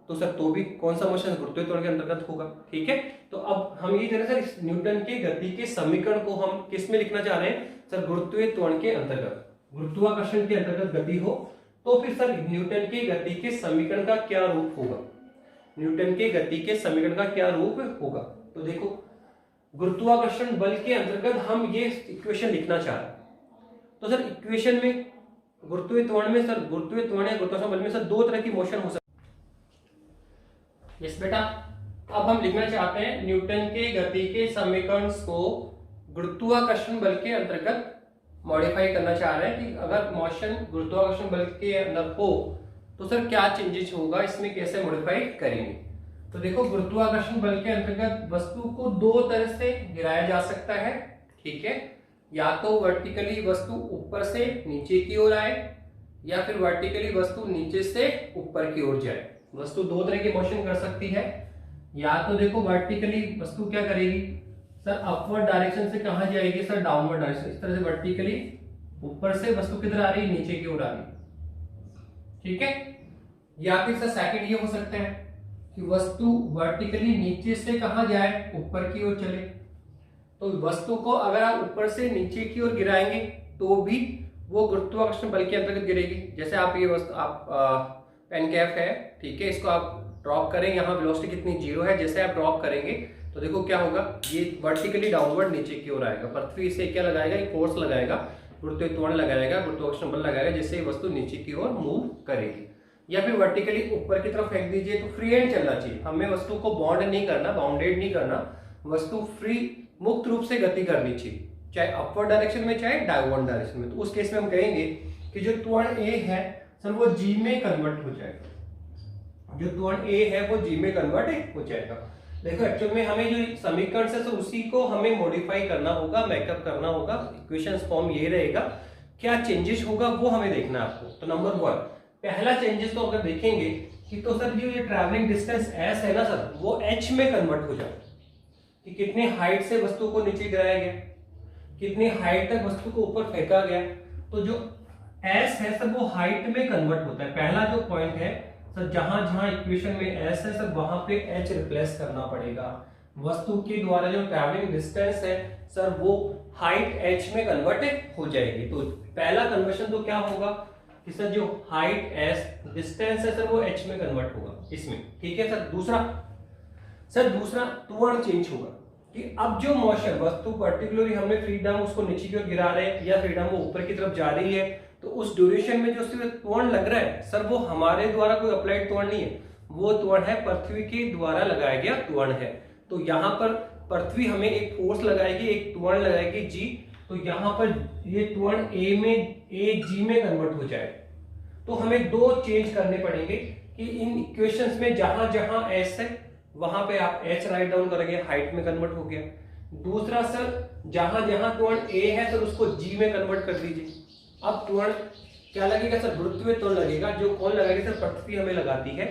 तो सर तो भी कौन सा मोशन गुरुत्वीय त्वरण के अंतर्गत होगा। ठीक है, तो अब हम ये जाने सर न्यूटन के गति के समीकरण को हम किस में लिखना चाह रहे हैं सर, गुरुत्वीय त्वरण के अंतर्गत, गुरुत्वाकर्षण के अंतर्गत गति हो, तो फिर सर न्यूटन की गति के समीकरण का क्या रूप होगा, न्यूटन के गति के समीकरण का क्या रूप होगा। तो देखो गुरुत्वाकर्षण बल के अंतर्गत हम ये इक्वेशन लिखना चाह रहे हैं, तो सर इक्वेशन में गुरुत्वीय त्वरण में सर, गुरुत्वीय त्वरण या गुरुत्वाकर्षण बल में सर दो तरह की मोशन हो सकती है। यस बेटा, अब हम लिखना चाहते हैं न्यूटन के गति के समीकरण को गुरुत्वाकर्षण बल के अंतर्गत मॉडिफाई करना चाह रहे हैं कि अगर मोशन गुरुत्वाकर्षण बल के अंदर हो तो सर क्या चेंजेस होगा, इसमें कैसे मॉडिफाई करेंगे। तो देखो गुरुत्वाकर्षण बल के अंतर्गत वस्तु को दो तरह से गिराया जा सकता है। ठीक है, या तो वर्टिकली वस्तु ऊपर से नीचे की ओर आए, या फिर वर्टिकली वस्तु नीचे से ऊपर की ओर जाए। वस्तु दो तरह की मोशन कर सकती है, या तो देखो वर्टिकली वस्तु क्या करेगी सर, अपवर्ड डायरेक्शन से कहां जाएगी सर, डाउनवर्ड डायरेक्शन। इस तरह से वर्टिकली ऊपर से वस्तु किधर आ रही है, नीचे की ओर आ रही है। ठीक है, या फिर सर सेकंड ये हो सकता है कि वस्तु वर्टिकली नीचे से कहां जाए, ऊपर की ओर चले। तो वस्तु को अगर आप ऊपर से नीचे की ओर गिराएंगे तो भी वो गुरुत्वाकर्षण बल के अंतर्गत गिरेगी। जैसे आप ये वस्तु आप पेन कैप है, ठीक है, इसको आप ड्रॉप करें, यहाँ वेलोसिटी कितनी 0 है, जैसे आप ड्रॉप करेंगे तो देखो क्या होगा, ये वर्टिकली डाउनवर्ड नीचे की ओर आएगा। पृथ्वी से क्या लगाएगा, एक फोर्स लगाएगा, गुरुत्वीय त्वरण लगाएगा, गुरुत्वाकर्षण बल लगाएगा, जिससे वस्तु नीचे की ओर मूव करेगी। या फिर वर्टिकली ऊपर की तरफ फेंक दीजिए तो फ्री हैंड चलना चाहिए, हमें वस्तु को बाउंड नहीं करना, बाउंडेड नहीं करना, वस्तु फ्री मुक्त रूप से गति करनी चाहिए, चाहे अपवर्ड डायरेक्शन में चाहे डाउनवर्ड डायरेक्शन में। तो उस केस में हम कहेंगे कि जो त्वरण ए है सर वो जी में कन्वर्ट हो जाएगा, जो त्वरण ए है वो जी में कन्वर्ट हो जाएगा। देखो एक्चुअल में हमें जो समीकरण है तो उसी को हमें मॉडिफाई करना होगा, मेकअप करना होगा, इक्वेशंस फॉर्म ये रहेगा, क्या चेंजेस होगा वो हमें देखना है आपको। तो नंबर 1 पहला चेंजेस तो अगर देखेंगे कि तो सर जो ये ट्रैवलिंग डिस्टेंस एस है ना सर वो एच में कन्वर्ट हो जाए, कि कितनी हाइट से वस्तु को नीचे गिराया गया, कितनी हाइट तक वस्तु को ऊपर फेंका गया। तो जो एस है सर वो हाइट में कन्वर्ट होता है। पहला जो पॉइंट है सर, जहां जहां इक्वेशन में एस है सर वहां पे एच रिप्लेस करना पड़ेगा। वस्तु के द्वारा जो ट्रैवलिंग डिस्टेंस है सर वो हाइट एच में कन्वर्ट हो जाएगी। तो पहला कन्वर्शन तो क्या होगा कि सर जो हाइट एस डिस्टेंस है सर वो एच में कन्वर्ट होगा इसमें, ठीक है सर। दूसरा त्वरण चेंज होगा कि अब जो मोशन वस्तु पर्टिकुलरली हमने फ्रीडम उसको नीचे की ओर गिरा रहे हैं या फ्रीडम वो ऊपर की तरफ जा रही है, तो उस ड्यूरेशन में जो सिर्फ त्वरण लग रहा है सर वो हमारे द्वारा कोई अप्लाइड त्वरण नहीं है, वो त्वरण है पृथ्वी के द्वारा लगाया गया त्वरण है। तो यहाँ पर पृथ्वी हमें एक फोर्स लगाएगी, एक त्वरण लगाएगी जी, तो यहाँ पर ये त्वरण ए जी में कन्वर्ट हो जाए। तो हमें दो चेंज करने पड़ेंगे कि इन इक्वेशंस में जहां जहां एस है वहां पे आप एच राइट डाउन करेंगे, हाइट में कन्वर्ट हो गया। दूसरा सर जहां जहां त्वरण ए है सर उसको जी में कन्वर्ट कर दीजिए। अब त्वरण क्या लगेगा सर, गुरुत्वीय त्वरण लगेगा। जो कौन लगाएगी सर, पृथ्वी हमें लगाती है।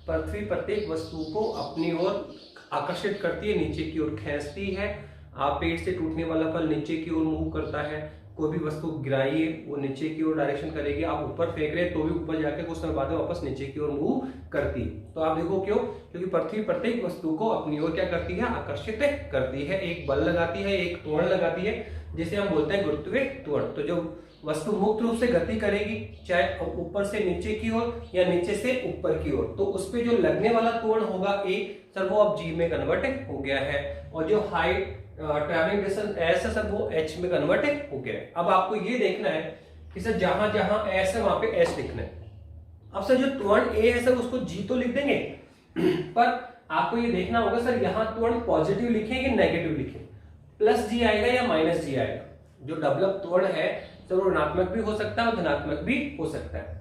पृथ्वी प्रत्येक वस्तु को अपनी ओर आकर्षित करती है, नीचे की ओर खींचती है। आप पेड़ से टूटने वाला फल नीचे की ओर मूव करता है, कोई भी वस्तु गिराइए वो नीचे की ओर डायरेक्शन करेगी। आप ऊपर फेंक रहे हैं तो भी ऊपर जाके कुछ समय बाद वापस नीचे की ओर मूव करती है। तो आप देखो क्यों, क्योंकि पृथ्वी प्रत्येक वस्तु को अपनी ओर क्या करती है, आकर्षित करती है, एक बल लगाती है, एक त्वरण लगाती है, जिसे हम बोलते हैं गुरुत्वीय त्वरण। तो जो वस्तु मुक्त रूप से गति करेगी, चाहे ऊपर से नीचे की ओर या नीचे से ऊपर की ओर, तो उस पे जो लगने वाला त्वरण होगा ए सर वो अब जी में कन्वर्ट हो गया है, और जो हाइट ट्रैवलिंग डिस्टेंस एस है सर वो एच में कन्वर्ट हो गया है। अब आपको ये देखना है कि सर जहां जहां एस है वहां पे एच लिखना है। अब सर जो त्वरण ए है सर उसको जी तो लिख देंगे, पर आपको ये देखना होगा सर यहाँ त्वरण पॉजिटिव लिखे कि नेगेटिव लिखे, प्लस जी आएगा या माइनस जी आएगा। जो डेवलप त्वरण है सर वो ऋणात्मक भी हो सकता है और धनात्मक भी हो सकता है।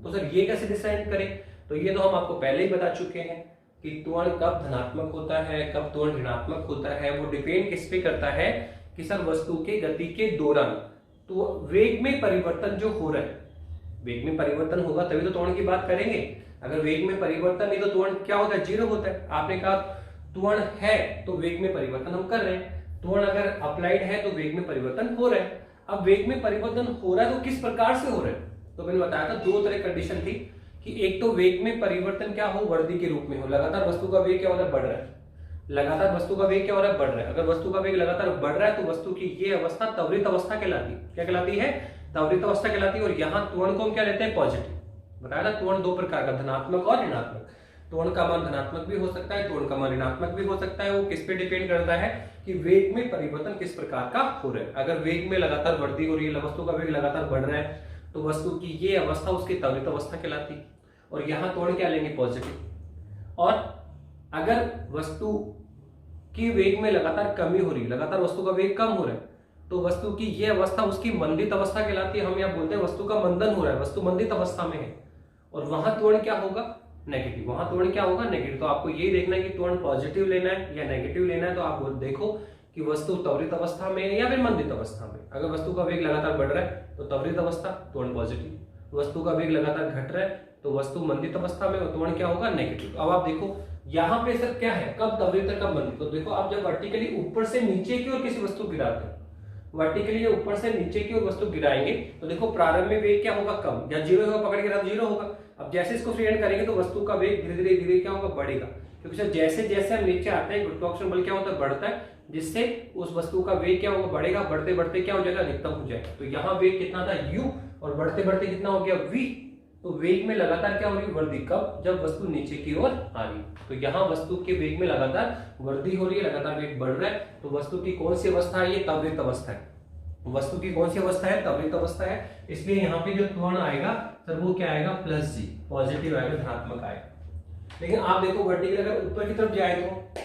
तो सर ये कैसे डिसाइड करें, तो ये तो हम आपको पहले ही बता चुके हैं कि त्वरण कब धनात्मक होता है, कब त्वरण ऋणात्मक होता है। वो डिपेंड किस पे करता है कि सर वस्तु के गति के दौरान तो वेग में परिवर्तन जो हो रहा है, वेग में परिवर्तन होगा तभी तो त्वरण की बात करेंगे। अगर वेग में परिवर्तन नहीं तो त्वरण क्या होता है, जीरो होता है। आपने कहा त्वरण है तो वेग में परिवर्तन हम कर रहे हैं, त्वरण अगर अप्लाइड है तो वेग में परिवर्तन हो रहा है। अब वेग में परिवर्तन हो रहा है तो किस प्रकार से हो रहा है, तो मैंने बताया था दो तरह कंडीशन थी कि एक तो वेग में परिवर्तन क्या हो, वृद्धि के रूप में हो, लगातार वस्तु का वेग क्या हो रहा है, बढ़ रहा है। लगातार वस्तु का वेग क्या हो रहा है, बढ़ रहा है। अगर वस्तु का वेग लगातार बढ़ रहा है तो वस्तु की ये अवस्था त्वरित अवस्था कहलाती है। क्या कहलाती है, त्वरित अवस्था कहलाती है। और यहाँ त्वरण को हम क्या लेते हैं, पॉजिटिव। बताया ना त्वरण दो प्रकार का, धनात्मक और ऋणात्मक। त्वरण का मान धनात्मक भी हो सकता है, त्वरण का मान ऋणात्मक भी हो सकता है। वो किस पे डिपेंड करता है कि वेग में परिवर्तन किस प्रकार का हो रहा है। अगर वेग में लगातार वृद्धि हो रही है, वस्तु का वेग लगातार बढ़ रहा है, तो वस्तु की ये अवस्था उसकी त्वरित अवस्था कहलाती है। और यहाँ त्वरण क्या लेंगे, पॉजिटिव। और अगर वस्तु की वेग में लगातार कमी हो रही है, लगातार वस्तु का वेग कम हो रहा है, तो वस्तु की ये अवस्था उसकी मंदित अवस्था कहलाती है। हम यहाँ बोलते हैं वस्तु का मंदन हो रहा है, वस्तु मंदित अवस्था में है। और वहां त्वरण क्या होगा, नेगेटिव। वहां त्वरण क्या होगा, नेगेटिव। तो आपको ये देखना है कि त्वरण पॉजिटिव लेना है या नेगेटिव लेना है। तो आप देखो कि वस्तु त्वरित अवस्था में है या फिर मंदित अवस्था में। अगर वस्तु का वेग लगातार बढ़ रहा है तो त्वरित अवस्था, त्वरण पॉजिटिव। वस्तु का वेग लगातार घट रहा है तो वस्तु मंदित अवस्था में, त्वरण क्या होगा, नेगेटिव। अब आप देखो यहाँ पे सर क्या है, कब त्वरित कब मंदित। तो देखो आप जब वर्टिकली ऊपर से नीचे की ओर किसी वस्तु गिराते हैं, वर्टिकली ऊपर से नीचे की ओर वस्तु गिराएंगे तो देखो प्रारंभ में वेग क्या होगा, कम या जीरो होगा, पकड़ के रखा जीरो होगा। अब जैसे इसको फ्री हैंड करेंगे तो वस्तु का वेग धीरे धीरे धीरे क्या होगा, बढ़ेगा। क्योंकि सर जैसे जैसे हम नीचे आते हैं गुरुत्वाकर्षण बल क्या होता है, बढ़ता है, जिससे उस वस्तु का वेग क्या होगा, बढ़ेगा। बढ़ते बढ़ते क्या हो जाएगा, अधिकतम हो जाएगा। तो यहाँ वेग कितना था, u, और बढ़ते बढ़ते कितना हो गया, v। तो वेग में लगातार क्या हो रही है, वृद्धि। कब, जब वस्तु नीचे की ओर आ रही है। तो यहाँ वस्तु के वेग में लगातार वृद्धि हो रही है, लगातार वेग बढ़ रहा है। तो वस्तु की कौन सी अवस्था है, ये त्वरित अवस्था है। वस्तु की कौन सी अवस्था है, त्वरित अवस्था है। इसलिए यहाँ पे जो त्वरण आएगा सर वो क्या आएगा, प्लस जी, पॉजिटिव आएगा, धनात्मक आएगा। लेकिन आप देखो वर्टिकली अगर ऊपर की तरफ जाए तो,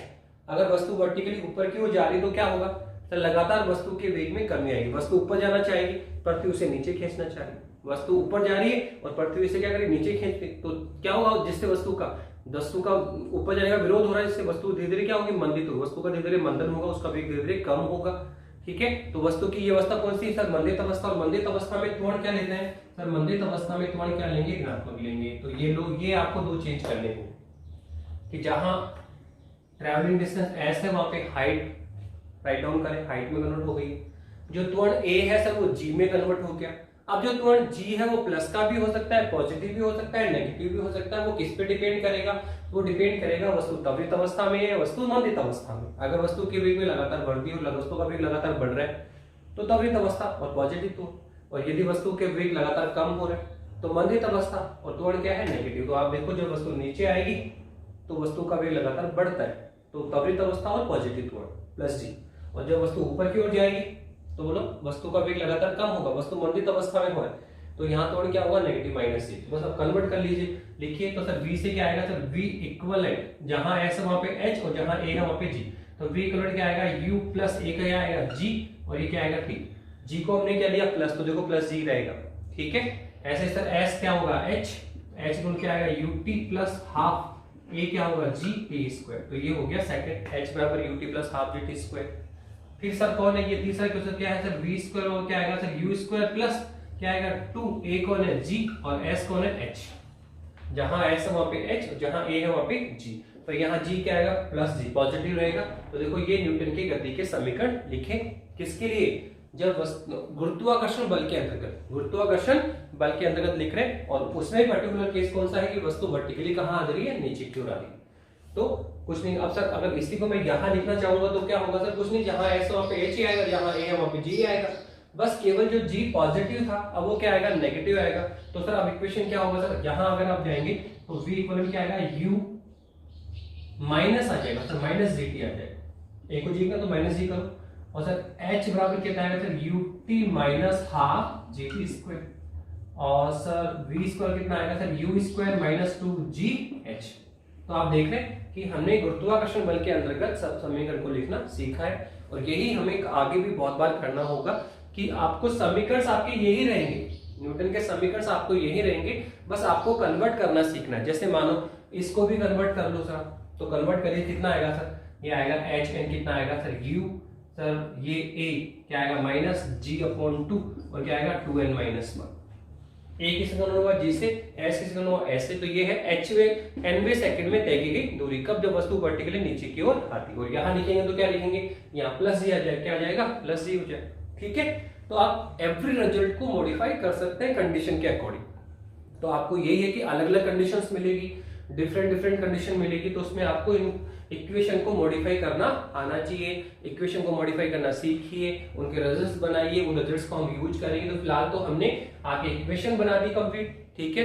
अगर वस्तु वर्टिकली ऊपर की ओर जा रही तो क्या होगा सर, लगातार वस्तु के वेग में कमी आएगी। वस्तु ऊपर जाना चाहेगी, पृथ्वी उसे नीचे खींचना चाहिए। वस्तु ऊपर जा रही है और पृथ्वी से क्या करेगी, नीचे खींचती, तो क्या होगा, जिससे वस्तु का ऊपर जाने का विरोध हो रहा है, जिससे वस्तु धीरे धीरे क्या होगी, मंदित होगी। वस्तु का धीरे धीरे मंदन होगा, उसका वेग धीरे धीरे कम होगा। ठीक है, तो वस्तु की ये अवस्था कौन सी सर, मंदित अवस्था। और मंदित अवस्था में त्वरण क्या लेते हैं सर, मंदित अवस्था में त्वरण क्या लेंगे, ऋणात्मक लेंगे। तो ये लोग, ये आपको दो चेंज करने को कि जहां ट्रैवलिंग डिस्टेंस एस है वहां पे हाइट राइट डाउन करें, हाइट में कन्वर्ट हो गई। जो त्वरण ए है सर वो जी में कन्वर्ट हो गया। अब जो त्वरण g है वो प्लस का भी हो सकता है, पॉजिटिव भी हो सकता है, नेगेटिव भी हो सकता है। वो किस पे डिपेंड करेगा? वो डिपेंड करेगा वस्तु त्वरित अवस्था में है, वस्तु मंदित अवस्था में। अगर वस्तु के वेग में लगातार बढ़ती है और वस्तु का वेग लगातार बढ़ रहा है तो त्वरित अवस्था और पॉजिटिव त्वरण, और यदि वस्तु के वेग लगातार कम हो रहे हैं तो मंदित अवस्था और त्वरण क्या है? नेगेटिव। तो आप देखो जब वस्तु नीचे आएगी तो वस्तु का वेग लगातार बढ़ता है तो त्वरित अवस्था और पॉजिटिव त्वरण प्लस जी, और जब वस्तु ऊपर की ओर जाएगी तो बोलो वस्तु का वेग लगातार कम होगा, वस्तु मंदित अवस्था में हो तो यहाँ त्वरण क्या होगा? नेगेटिव माइनस जी। बस अब कन्वर्ट कर लीजिए, लिखिए तो सर v से क्या आएगा? सर v इक्वलेंट, जहां s है वहां पे h और जहां a है वहां पे g, तो v इक्वलेंट क्या आएगा? u प्लस a का क्या आएगा? g, और ये क्या आएगा? t। g को हमने क्या लिया? प्लस, तो देखो प्लस g रहेगा, ठीक है। ऐसे सर s क्या होगा? h, h गुण क्या आएगा? ut प्लस हाफ a क्या होगा? g t square. तो ये हो गया सेकंड, h बराबर ut plus half g t square. फिर सर कौन है ये? तीसरा क्वेश्चन क्या है सर? v स्क्वायर और क्या आएगा सर? u स्क्वायर प्लस क्या आएगा? 2a कौन है? g, और s कौन है? h। जहां s है वहां पे h और जहां a है वहां पे g, तो यहाँ g क्या आएगा? प्लस g, पॉजिटिव रहेगा। तो देखो ये न्यूटन की गति के समीकरण लिखे किसके लिए? जब गुरुत्वाकर्षण बल के अंतर्गत, गुरुत्वाकर्षण बल के अंतर्गत लिख रहे हैं, और उसमें पर्टिकुलर केस कौन सा है कि वस्तु वर्टिकली कहां आ रही है? नीचे की ओर आ रही है। तो कुछ नहीं। अब सर अगर इसी को मैं यहाँ लिखना चाहूंगा तो क्या होगा सर? कुछ नहीं, जहां s वहां पे h ही आएगा, जहां a है वहां पे g आएगा। बस केवल जो g पॉजिटिव था अब वो क्या आएगा? नेगेटिव आएगा। तो सर अब इक्वेशन क्या होगा सर? यहाँ अगर आप जाएंगे तो v इक्वल क्या आएगा? u माइनस आ जाएगा सर, माइनस gt आ जाएगा। a को g का तो माइनस g करो, और सर h बराबर कितना आएगा sir? ut minus half gt square, और सर v स्क्वायर कितना आएगा sir? u square minus 2gh। तो आप देख रहे हैं कि हमने गुरुत्वाकर्षण बल के अंतर्गत सब समीकरण को लिखना सीखा है, और यही हमें आगे भी बहुत बार करना होगा कि आपको समीकरण आपके यही रहेंगे, न्यूटन के समीकरण आपको यही रहेंगे, बस आपको कन्वर्ट करना सीखना है। जैसे मानो इसको भी कन्वर्ट कर लो सर, तो कन्वर्ट करिए, कितना आएगा सर? ये आएगा h n, कितना आएगा सर? u, सर ये a क्या आएगा? माइनस g अपॉन 2, और क्या आएगा? 2n minus 1। a किस गण होगा? g से, s किस गण होगा? s से। तो ये है hवे nवे सेकंड में तय की गई दूरी, कब? जब वस्तु वर्टिकली नीचे की ओर आती है। और यहाँ लिखेंगे तो क्या लिखेंगे? यहाँ प्लस जी आ जाए, क्या आ जाएगा? प्लस जी हो जाए, ठीक है। तो आप एवरी रिजल्ट को मॉडिफाई कर सकते हैं कंडीशन के अकॉर्डिंग। तो आपको यही है कि अलग अलग कंडीशंस मिलेगी, डिफरेंट कंडीशन मिलेगी, तो उसमें आपको इक्वेशन को मॉडिफाई करना आना चाहिए। इक्वेशन को मॉडिफाई करना सीखिए, उनके रिजल्ट्स बनाइए, उन रिजल्ट्स को हम यूज करेंगे। तो फिलहाल तो हमने आगे इक्वेशन बना दी कंप्लीट, ठीक है।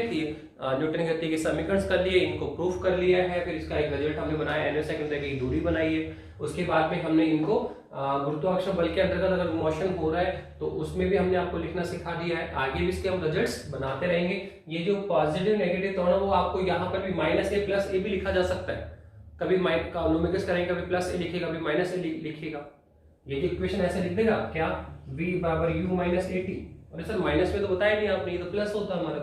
न्यूटन गति के समीकरण कर लिए, इनको प्रूफ कर लिया है, फिर इसका एक रिजल्ट हमने बनाया, nवे सेकंड तक की दूरी बनाई है। उसके बाद में हमने इनको गुरुत्वाकर्षण बल के अंतर्गत अगर मोशन हो रहा है तो उसमें भी हमने आपको लिखना सिखा दिया है। आगे भी इसके हम रिजल्ट्स बनाते रहेंगे। ये जो पॉजिटिव नेगेटिव त्वरण वो आपको यहाँ पर भी माइनस ए प्लस ए भी लिखा जा सकता है। कभी न्यूमेरिकल्स करेंगे, कभी प्लस ए लिखेगा, कभी माइनस ए लिखेगा। ये जो इक्वेशन ऐसे लिख देगा क्या? v बराबर u माइनस ए टी। अरे सर माइनस में तो बताया नहीं आपने, ये तो प्लस होता है हमारा।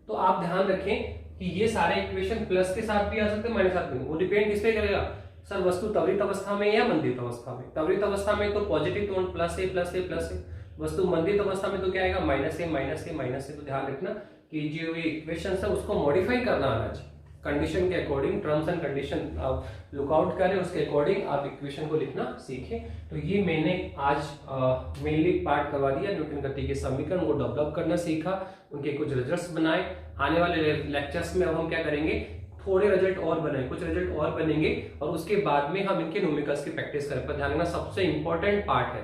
तो आप ध्यान रखें कि ये सारे इक्वेशन प्लस के साथ भी आ सकते हैं, माइनस के साथ भी। वो डिपेंड किस पे करेगा सर? वस्तु त्वरित अवस्था में या मंदित अवस्था में। त्वरित अवस्था में तो पॉजिटिव त्वरण प्लस ए प्लस ए प्लस ए, वस्तु मंदित अवस्था में तो क्या आएगा? माइनस ए माइनस ए माइनस ए। तो ध्यान रखना कि जो ये इक्वेशन है उसको मॉडिफाई करना आना चाहिए कंडीशन के अकॉर्डिंग। टर्म्स एंड कंडीशन आप लुकआउट करें, उसके अकॉर्डिंग आप इक्वेशन को लिखना सीखें। तो ये मैंने आज मेनली पार्ट करवा दिया, न्यूटन गति के समीकरण को डेवलप करना सीखा, उनके कुछ रिजल्ट्स बनाए। आने वाले लेक्चर्स में अब हम क्या करेंगे? थोड़े रिजल्ट और बनाए, कुछ रिजल्ट और बनेंगे, और उसके बाद में हम इनके न्यूमेरिकल्स की प्रैक्टिस करें। पर ध्यान रखना सबसे इंपॉर्टेंट पार्ट है,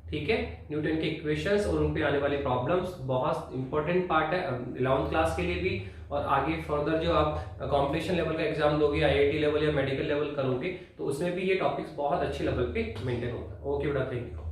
ठीक है, न्यूटन के इक्वेशंस और उन पे आने वाली प्रॉब्लम्स बहुत इंपॉर्टेंट पार्ट है 11th क्लास के लिए भी। और आगे फर्दर जो आप कॉम्पिटिशन लेवल का एग्जाम दोगे, IIT लेवल या मेडिकल लेवल करोगे, तो उसमें भी ये टॉपिक्स बहुत अच्छे लेवल पे मेंटेन होगा। ओके बेटा, थैंक यू।